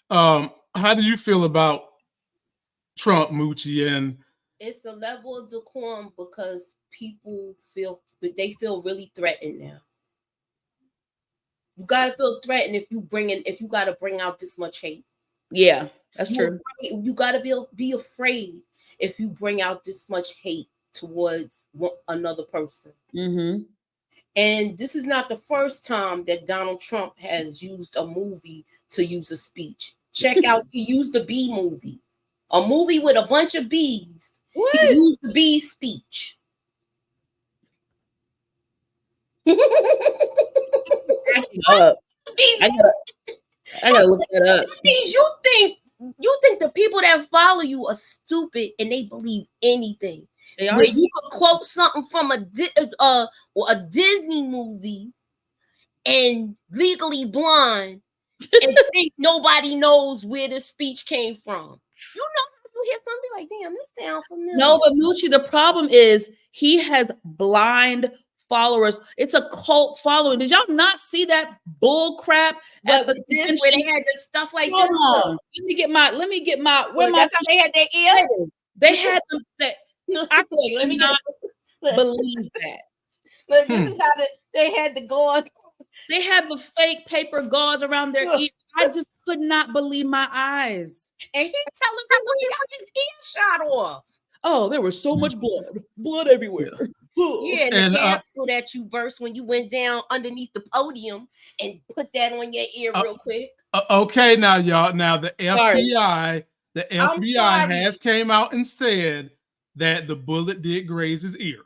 How do you feel about Trump, Moochie? And it's a level of decorum because people feel really threatened now. You gotta feel threatened if you gotta bring out this much hate. Yeah, that's true. You gotta be afraid if you bring out this much hate towards another person. And this is not the first time that Donald Trump has used a movie to use a speech. Check out, he used the bee movie. A movie with a bunch of bees. What? He used the bee speech. I gotta look that up. You think the people that follow you are stupid and they believe anything? They are. Where you could quote something from a Disney movie and Legally Blonde and think nobody knows where the speech came from. You know, you hear something like, damn, this sounds familiar. No, but Moochie, the problem is he has blind followers. It's a cult following. Did y'all not see that bull crap at the convention where they had the stuff like this? Let me get my where my that's how they had their ear. They had them that I cannot believe that. Look, this is how they had the gauze. They had the fake paper gauze around their ear. I just could not believe my eyes. And he telling people he got his ear shot off. Oh, there was so much blood everywhere. Yeah, and the capsule that you burst when you went down underneath the podium and put that on your ear real quick. Okay, now y'all. Now the FBI has came out and said that the bullet did graze his ear,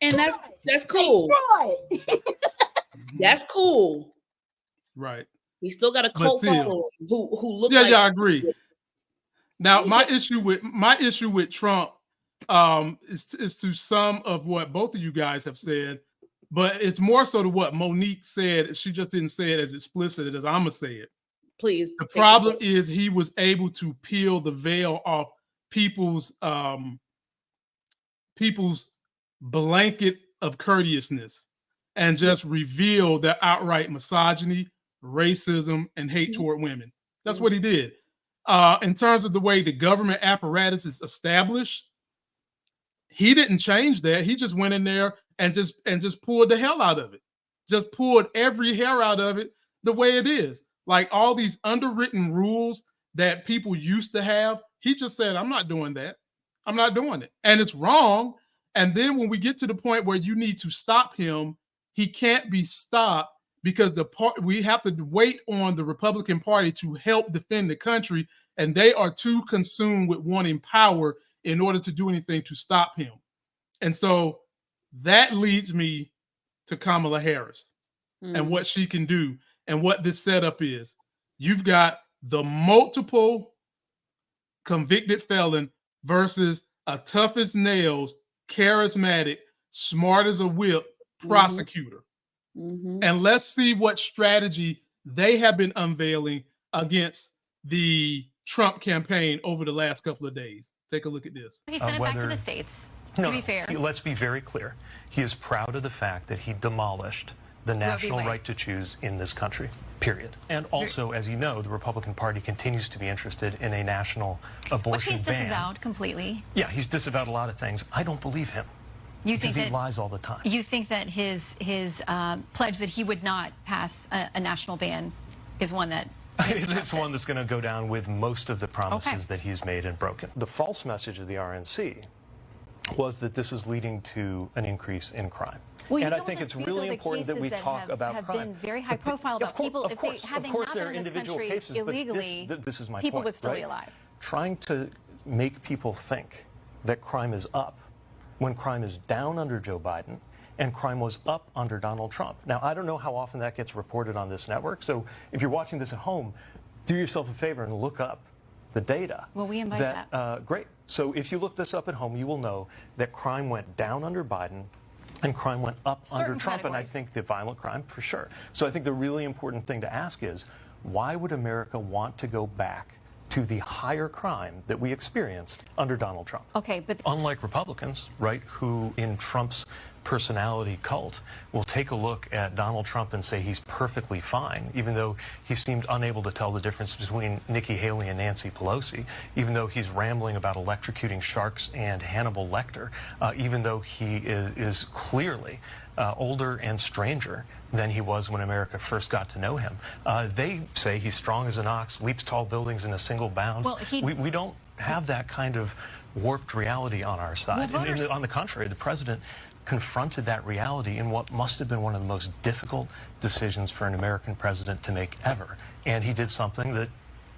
and that's cool. That's cool. Right. He still got a cult following who look. Yeah, like I agree. Now my issue with Trump is to some of what both of you guys have said, but it's more so to what Monique said. She just didn't say it as explicit as I'm gonna say it. Please. The problem is he was able to peel the veil off people's blanket of courteousness and just reveal their outright misogyny, racism, and hate toward women. That's what he did. In terms of the way the government apparatus is established, he didn't change that. He just went in there and just pulled the hell out of it. Just pulled every hair out of it the way it is. Like all these underwritten rules that people used to have, he just said, I'm not doing that. I'm not doing it. And it's wrong. And then when we get to the point where you need to stop him, he can't be stopped because we have to wait on the Republican Party to help defend the country, and they are too consumed with wanting power in order to do anything to stop him. And so that leads me to Kamala Harris and what she can do and what this setup is. You've got the multiple convicted felon versus a tough as nails, charismatic, smart as a whip prosecutor. And let's see what strategy they have been unveiling against the Trump campaign over the last couple of days. Take a look at this. He sent it back to the states, to be fair. Let's be very clear. He is proud of the fact that he demolished the national right to choose in this country, period. And also, as you know, the Republican Party continues to be interested in a national abortion ban. Which he's disavowed completely. Yeah, he's disavowed a lot of things. I don't believe him. You think that he lies all the time. You think that his pledge that he would not pass a national ban is one that it's one that's going to go down with most of the promises that he's made and broken. The false message of the RNC was that this is leading to an increase in crime. Well, and I think it's really important that we talk about have crime. Been very high profile about people. Of course, had they of course not there been are in this individual country cases, illegally, but this is my people point, would still right? be alive. Trying to make people think that crime is up when crime is down under Joe Biden and crime was up under Donald Trump. Now, I don't know how often that gets reported on this network, so if you're watching this at home, do yourself a favor and look up the data. Well, we invite that. Great. So if you look this up at home, you will know that crime went down under Biden and crime went up under Trump, and I think the violent crime for sure. So I think the really important thing to ask is, why would America want to go back to the higher crime that we experienced under Donald Trump? Okay, but unlike Republicans, right, who in Trump's personality cult will take a look at Donald Trump and say he's perfectly fine, even though he seemed unable to tell the difference between Nikki Haley and Nancy Pelosi, even though he's rambling about electrocuting sharks and Hannibal Lecter, even though he is clearly older and stranger than he was when America first got to know him. They say he's strong as an ox, leaps tall buildings in a single bound. Well, we don't have that kind of warped reality on our side. Well, on the contrary, the president confronted that reality in what must have been one of the most difficult decisions for an American president to make ever. And he did something that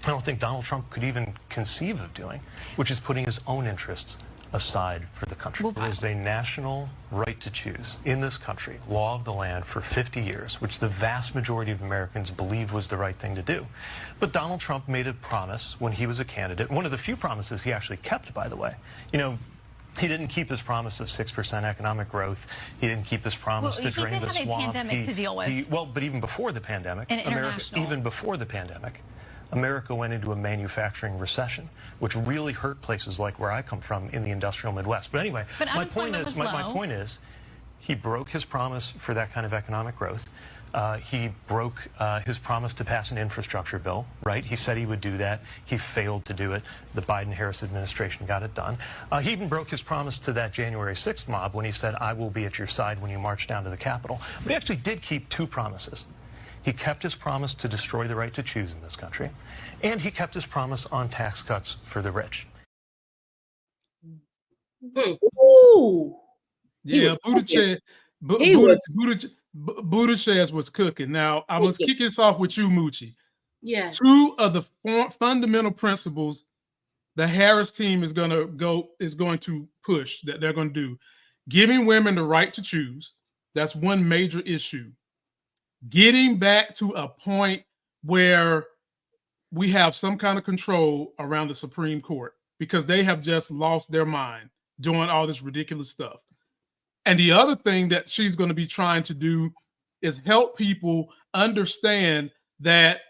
I don't think Donald Trump could even conceive of doing, which is putting his own interests aside for the country. There is a national right to choose in this country, law of the land for 50 years, which the vast majority of Americans believe was the right thing to do. But Donald Trump made a promise when he was a candidate, one of the few promises he actually kept, by the way. You know, he didn't keep his promise of 6% economic growth. He didn't keep his promise to drain the swamp. He did have a pandemic to deal with. But even before the pandemic, even before the pandemic, America went into a manufacturing recession, which really hurt places like where I come from in the industrial Midwest. But anyway, my point is, he broke his promise for that kind of economic growth. He broke his promise to pass an infrastructure bill, right? He said he would do that. He failed to do it. The Biden-Harris administration got it done. He even broke his promise to that January 6th mob when he said, I will be at your side when you march down to the Capitol. But he actually did keep two promises. He kept his promise to destroy the right to choose in this country, and he kept his promise on tax cuts for the rich. Ooh. Yeah, Buttigieg was cooking. Now, I must kick this off with you, Moochie. Yes. Two of the fundamental principles the Harris team is going to push, that they're going to do: giving women the right to choose. That's one major issue. Getting back to a point where we have some kind of control around the Supreme Court, because they have just lost their mind doing all this ridiculous stuff. And the other thing that she's going to be trying to do is help people understand that,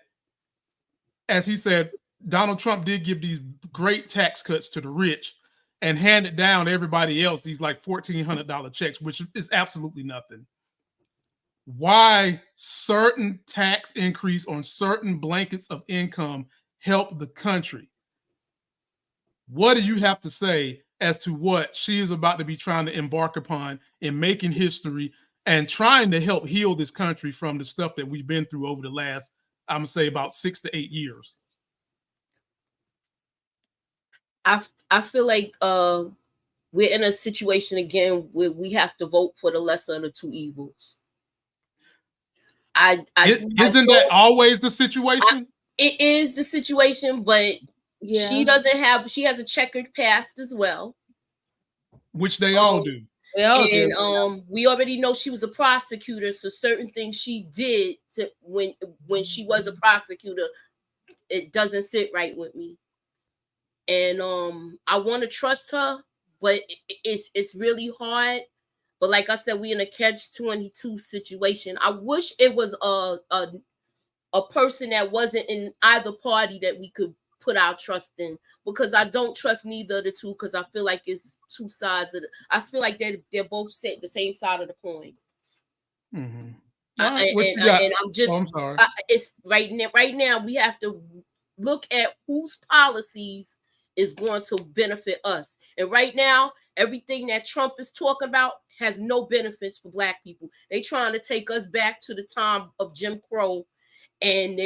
as he said, Donald Trump did give these great tax cuts to the rich and handed down to everybody else these like $1,400 checks, which is absolutely nothing. Why certain tax increase on certain blankets of income help the country? What do you have to say as to what she is about to be trying to embark upon in making history and trying to help heal this country from the stuff that we've been through over the last, I'm gonna say, about 6 to 8 years? I feel like we're in a situation again where we have to vote for the lesser of the two evils. Isn't that always the situation? It is the situation, but she has a checkered past as well, which they all do. We already know she was a prosecutor, so certain things she did when she was a prosecutor, it doesn't sit right with me. And I want to trust her, but it's really hard. But like I said, we in a catch-22 situation. I wish it was a person that wasn't in either party that we could put our trust in, because I don't trust neither of the two, because I feel like it's two sides of I feel like they're both set the same side of the coin. Mm-hmm. And I'm just I'm sorry. It's right now we have to look at whose policies is going to benefit us. And right now, everything that Trump is talking about has no benefits for Black people. They trying to take us back to the time of Jim Crow, and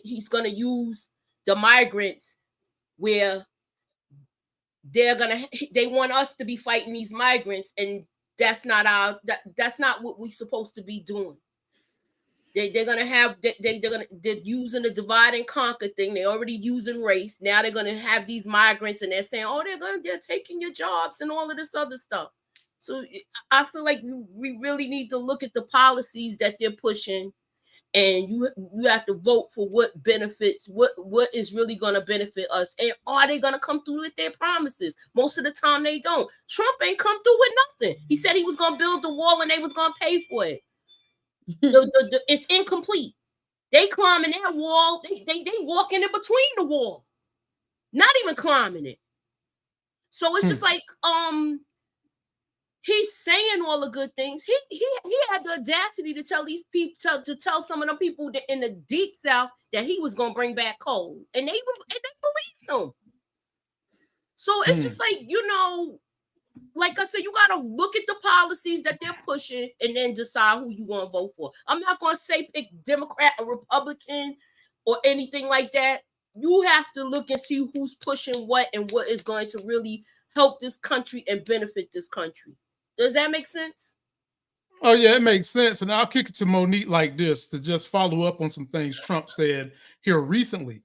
he's gonna use the migrants where they want us to be fighting these migrants, and that's not that's not what we're supposed to be doing. They're using the divide and conquer thing. They're already using race. Now they're gonna have these migrants, and they're saying, oh, they're taking your jobs and all of this other stuff. So I feel like we really need to look at the policies that they're pushing, and you have to vote for what benefits, what is really going to benefit us. And are they going to come through with their promises? Most of the time they don't. Trump ain't come through with nothing. He said he was going to build the wall and they was going to pay for it. It's incomplete. They climbing that wall. They walking in between the wall, not even climbing it. So it's just like, he's saying all the good things. He had the audacity to tell these people, to tell some of the people that in the deep South that he was gonna bring back coal, and they believed him. So it's just like, like I said, you gotta look at the policies that they're pushing and then decide who you gonna vote for. I'm not gonna say pick Democrat or Republican or anything like that. You have to look and see who's pushing what and what is going to really help this country and benefit this country. Does that make sense? Oh, yeah, it makes sense. And I'll kick it to Monique like this to just follow up on some things Trump said here recently.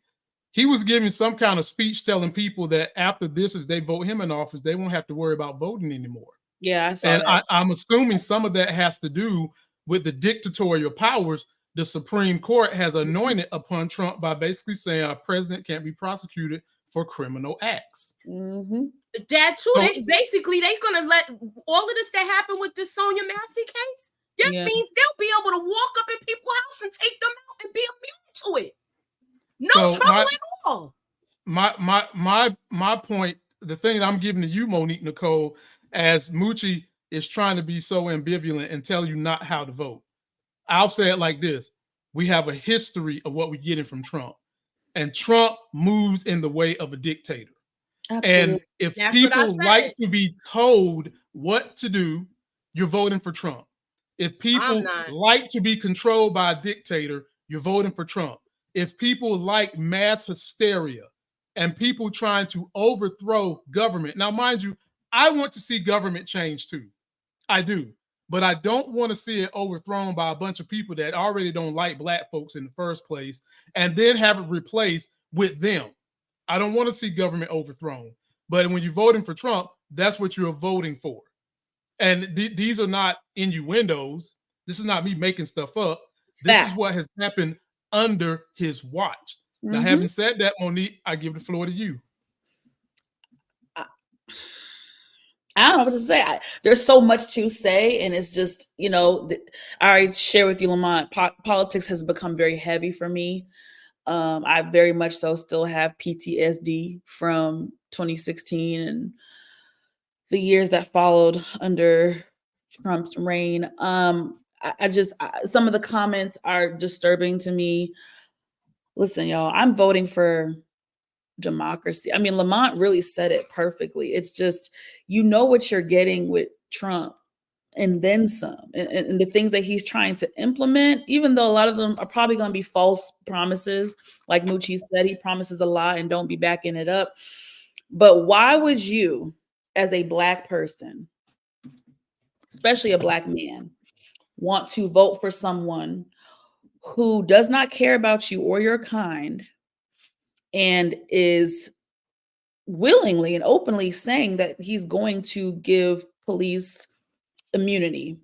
He was giving some kind of speech telling people that after this, if they vote him in office, they won't have to worry about voting anymore. Yeah, I saw and that. I'm assuming some of that has to do with the dictatorial powers the Supreme Court has anointed upon Trump by basically saying a president can't be prosecuted for criminal acts. Mm-hmm. That too. So, they're gonna let all of this that happened with this Sonia Massey case. That means they'll be able to walk up in people's house and take them out and be immune to it. No trouble at all. My point, the thing that I'm giving to you, Monique Nicole, as Moochie is trying to be so ambivalent and tell you not how to vote. I'll say it like this: we have a history of what we're getting from Trump, and Trump moves in the way of a dictator. Absolutely. And if people like to be told what to do, you're voting for Trump. If people like to be controlled by a dictator, you're voting for Trump. If people like mass hysteria and people trying to overthrow government. Now, mind you, I want to see government change too. I do. But I don't want to see it overthrown by a bunch of people that already don't like black folks in the first place and then have it replaced with them. I don't want to see government overthrown. But when you're voting for Trump, that's what you're voting for. And these are not innuendos. This is not me making stuff up. This is what has happened under his watch. Mm-hmm. Now, having said that, Monique, I give the floor to you. I don't know what to say. There's so much to say, and it's just, I already share with you, Lamont, politics has become very heavy for me. I very much so still have PTSD from 2016 and the years that followed under Trump's reign. Some of the comments are disturbing to me. Listen, y'all, I'm voting for democracy. I mean, Lamont really said it perfectly. It's just, what you're getting with Trump and then some, and the things that he's trying to implement, even though a lot of them are probably going to be false promises. Like Moochie said, he promises a lot and don't be backing it up. But why would you, as a Black person, especially a Black man, want to vote for someone who does not care about you or your kind and is willingly and openly saying that he's going to give police immunity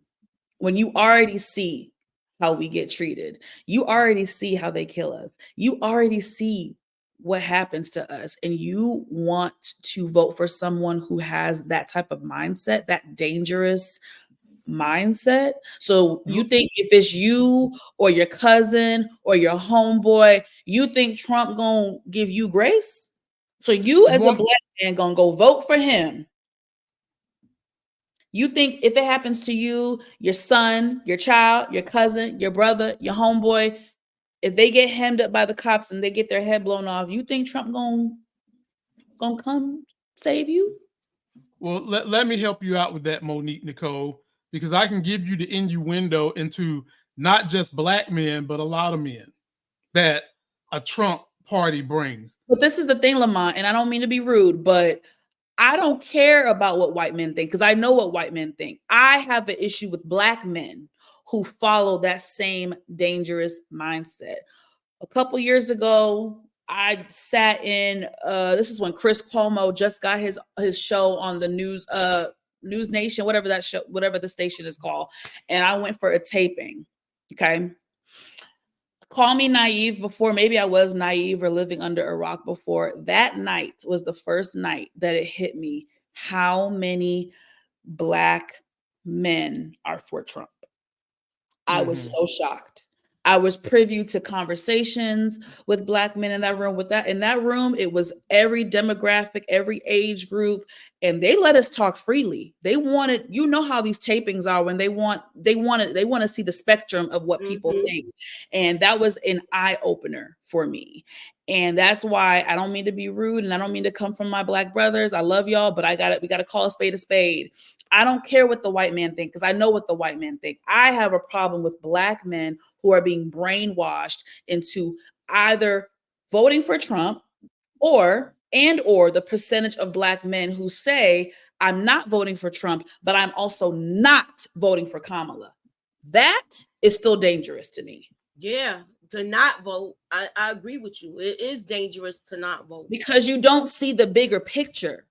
when you already see how we get treated? You already see how they kill us. You already see what happens to us, and you want to vote for someone who has that type of mindset, that dangerous mindset. So you think if it's you or your cousin or your homeboy, you think Trump gonna give you grace? So you as a Black man gonna go vote for him. You think if it happens to you, your son, your child, your cousin, your brother, your homeboy, if they get hemmed up by the cops and they get their head blown off, you think Trump gonna come save you? Well, let me help you out with that, Monique Nicole, because I can give you the innuendo into not just Black men, but a lot of men that a Trump party brings. But this is the thing, Lamont, and I don't mean to be rude, but I don't care about what white men think because I know what white men think. I have an issue with black men who follow that same dangerous mindset. A couple years ago, I sat in this is when Chris Cuomo just got his show on the news Nation, whatever that show, whatever the station is called, and I went for a taping. Okay. Call me naive before, maybe I was naive or living under a rock before. That night was the first night that it hit me how many black men are for Trump. I was so shocked. I was privy to conversations with black men in that room. In that room, it was every demographic, every age group, and they let us talk freely. They wanted, you know how these tapings are when they want to see the spectrum of what people think. And that was an eye opener for me. And that's why I don't mean to be rude and I don't mean to come from my black brothers. I love y'all, but we got to call a spade a spade. I don't care what the white man think because I know what the white men think. I have a problem with black men who are being brainwashed into either voting for Trump or the percentage of black men who say, I'm not voting for Trump, but I'm also not voting for Kamala. That is still dangerous to me. Yeah, to not vote. I agree with you. It is dangerous to not vote. Because you don't see the bigger picture.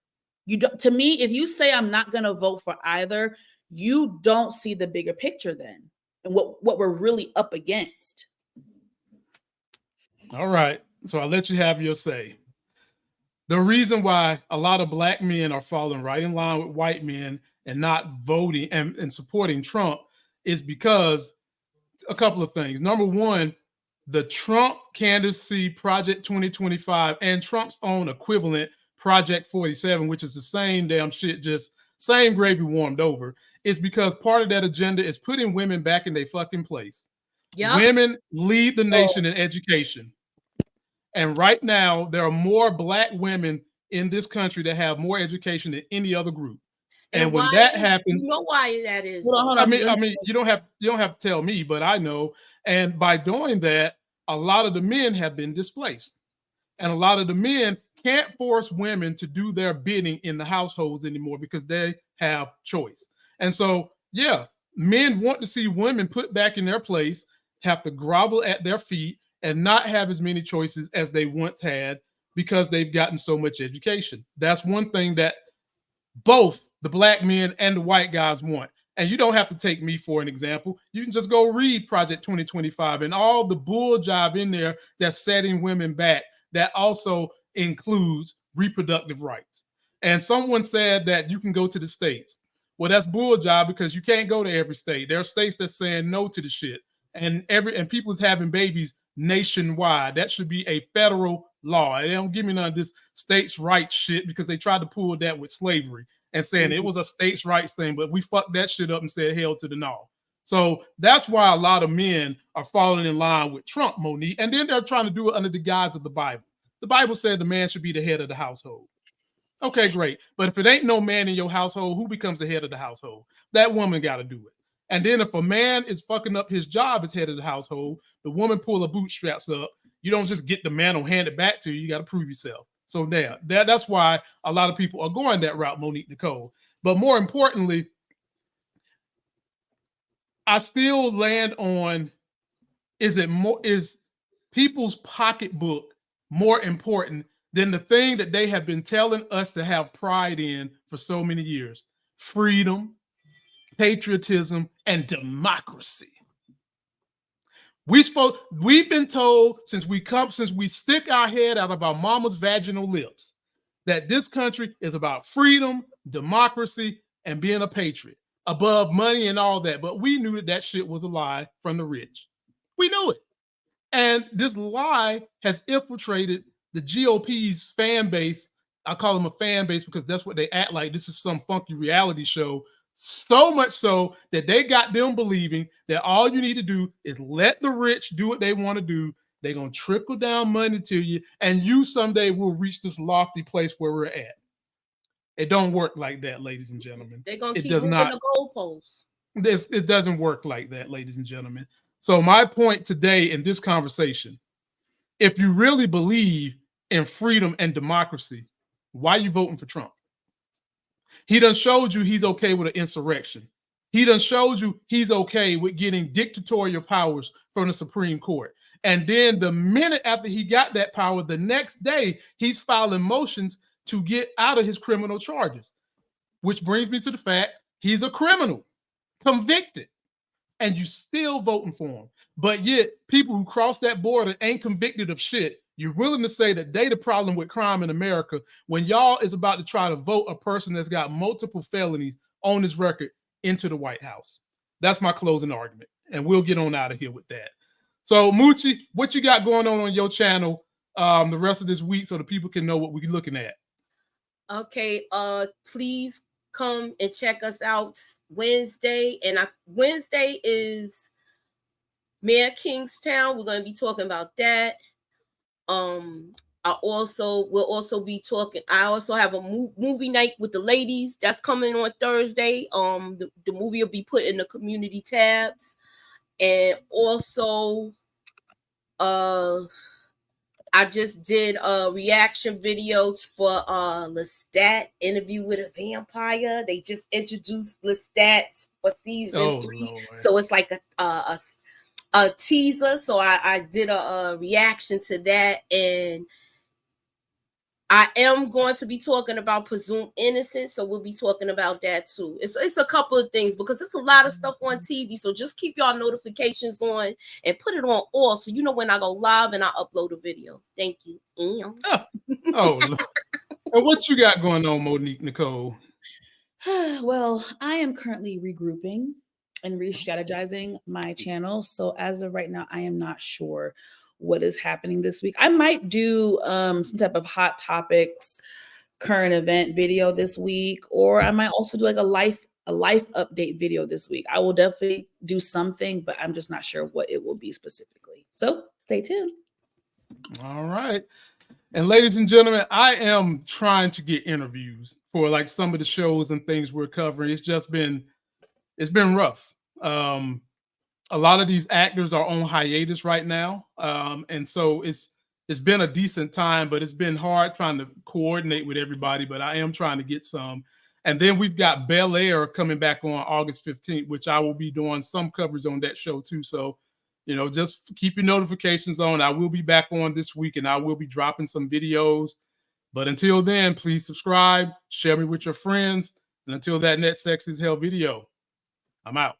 You don't, to me, if you say I'm not going to vote for either, you don't see the bigger picture then. And what we're really up against. All right. So I'll let you have your say. The reason why a lot of black men are falling right in line with white men and not voting and supporting Trump is because a couple of things. Number one, the Trump candidacy Project 2025 and Trump's own equivalent Project 47, which is the same damn shit, just same gravy warmed over, is because part of that agenda is putting women back in their fucking place. Yep. Women lead the nation in education. And right now, there are more black women in this country that have more education than any other group. And when that happens, you know why that is. Hold on. I mean, you don't have to tell me, but I know. And by doing that, a lot of the men have been displaced. And a lot of the men can't force women to do their bidding in the households anymore because they have choice. And so, yeah, men want to see women put back in their place, have to grovel at their feet, and not have as many choices as they once had because they've gotten so much education. That's one thing that both the black men and the white guys want. And you don't have to take me for an example. You can just go read Project 2025 and all the bull jive in there that's setting women back. That also includes reproductive rights. And someone said that you can go to the states. Well, that's bull jive because you can't go to every state. There are states that's saying no to the shit. And people's having babies nationwide. That should be a federal law. They don't give me none of this states' rights shit because they tried to pull that with slavery and saying it was a states' rights thing, but we fucked that shit up and said hell to the no. So that's why a lot of men are falling in line with Trump, Monique. And then they're trying to do it under the guise of the Bible. The Bible said the man should be the head of the household. Okay, great. But if it ain't no man in your household, who becomes the head of the household? That woman got to do it. And then if a man is fucking up his job as head of the household, the woman pull her bootstraps up. You don't just get the mantle handed back to you. You got to prove yourself. So that's why a lot of people are going that route, Monique Nicole. But more importantly, I still land on, is people's pocketbook more important than the thing that they have been telling us to have pride in for so many years? Freedom, patriotism, and democracy. We've been told since we stick our head out of our mama's vaginal lips that this country is about freedom, democracy, and being a patriot above money and all that. But we knew that shit was a lie from the rich. We knew it. And this lie has infiltrated the GOP's fan base. I call them a fan base because that's what they act like. This is some funky reality show. So much so that they got them believing that all you need to do is let the rich do what they want to do. They're going to trickle down money to you, and you someday will reach this lofty place where we're at. It don't work like that, ladies and gentlemen. They're going to keep moving the goalposts. It doesn't work like that, ladies and gentlemen. So my point today in this conversation, if you really believe in freedom and democracy, why are you voting for Trump? He done showed you he's okay with an insurrection. He done showed you he's okay with getting dictatorial powers from the Supreme Court. And then the minute after he got that power, the next day, he's filing motions to get out of his criminal charges, which brings me to the fact he's a criminal, convicted, and you still voting for him. But yet, people who cross that border ain't convicted of shit. You're willing to say that they the problem with crime in America when y'all is about to try to vote a person that's got multiple felonies on his record into the White House. That's my closing argument. And we'll get on out of here with that. So, Moochie, what you got going on your channel the rest of this week so the people can know what we're looking at? Okay, please come and check us out Wednesday. And Wednesday is Mayor Kingstown. We're going to be talking about that. I also have a movie night with the ladies that's coming on Thursday. The movie will be put in the community tabs. And also I just did a reaction video for Lestat, Interview with a Vampire. They just introduced Lestat for season 3. Lord. So it's like a teaser. So I did a reaction to that, and I am going to be talking about presumed innocence, so we'll be talking about that too. It's a couple of things because it's a lot of stuff on TV. So just keep y'all notifications on and put it on all so you know when I go live and I upload a video. Thank you. Oh, and what you got going on, Monique Nicole? Well, I am currently regrouping and re-strategizing my channel. So as of right now, I am not sure what is happening this week. I might do some type of hot topics, current event video this week, or I might also do like a life update video this week. I will definitely do something, but I'm just not sure what it will be specifically. So stay tuned. All right. And ladies and gentlemen, I am trying to get interviews for like some of the shows and things we're covering. It's been rough. A lot of these actors are on hiatus right now. And so it's been a decent time, but it's been hard trying to coordinate with everybody, but I am trying to get some. And then we've got Bel Air coming back on August 15th, which I will be doing some coverage on that show too. So, you know, just keep your notifications on. I will be back on this week and I will be dropping some videos. But until then, please subscribe, share me with your friends. And until that next Sex is Hell video, I'm out.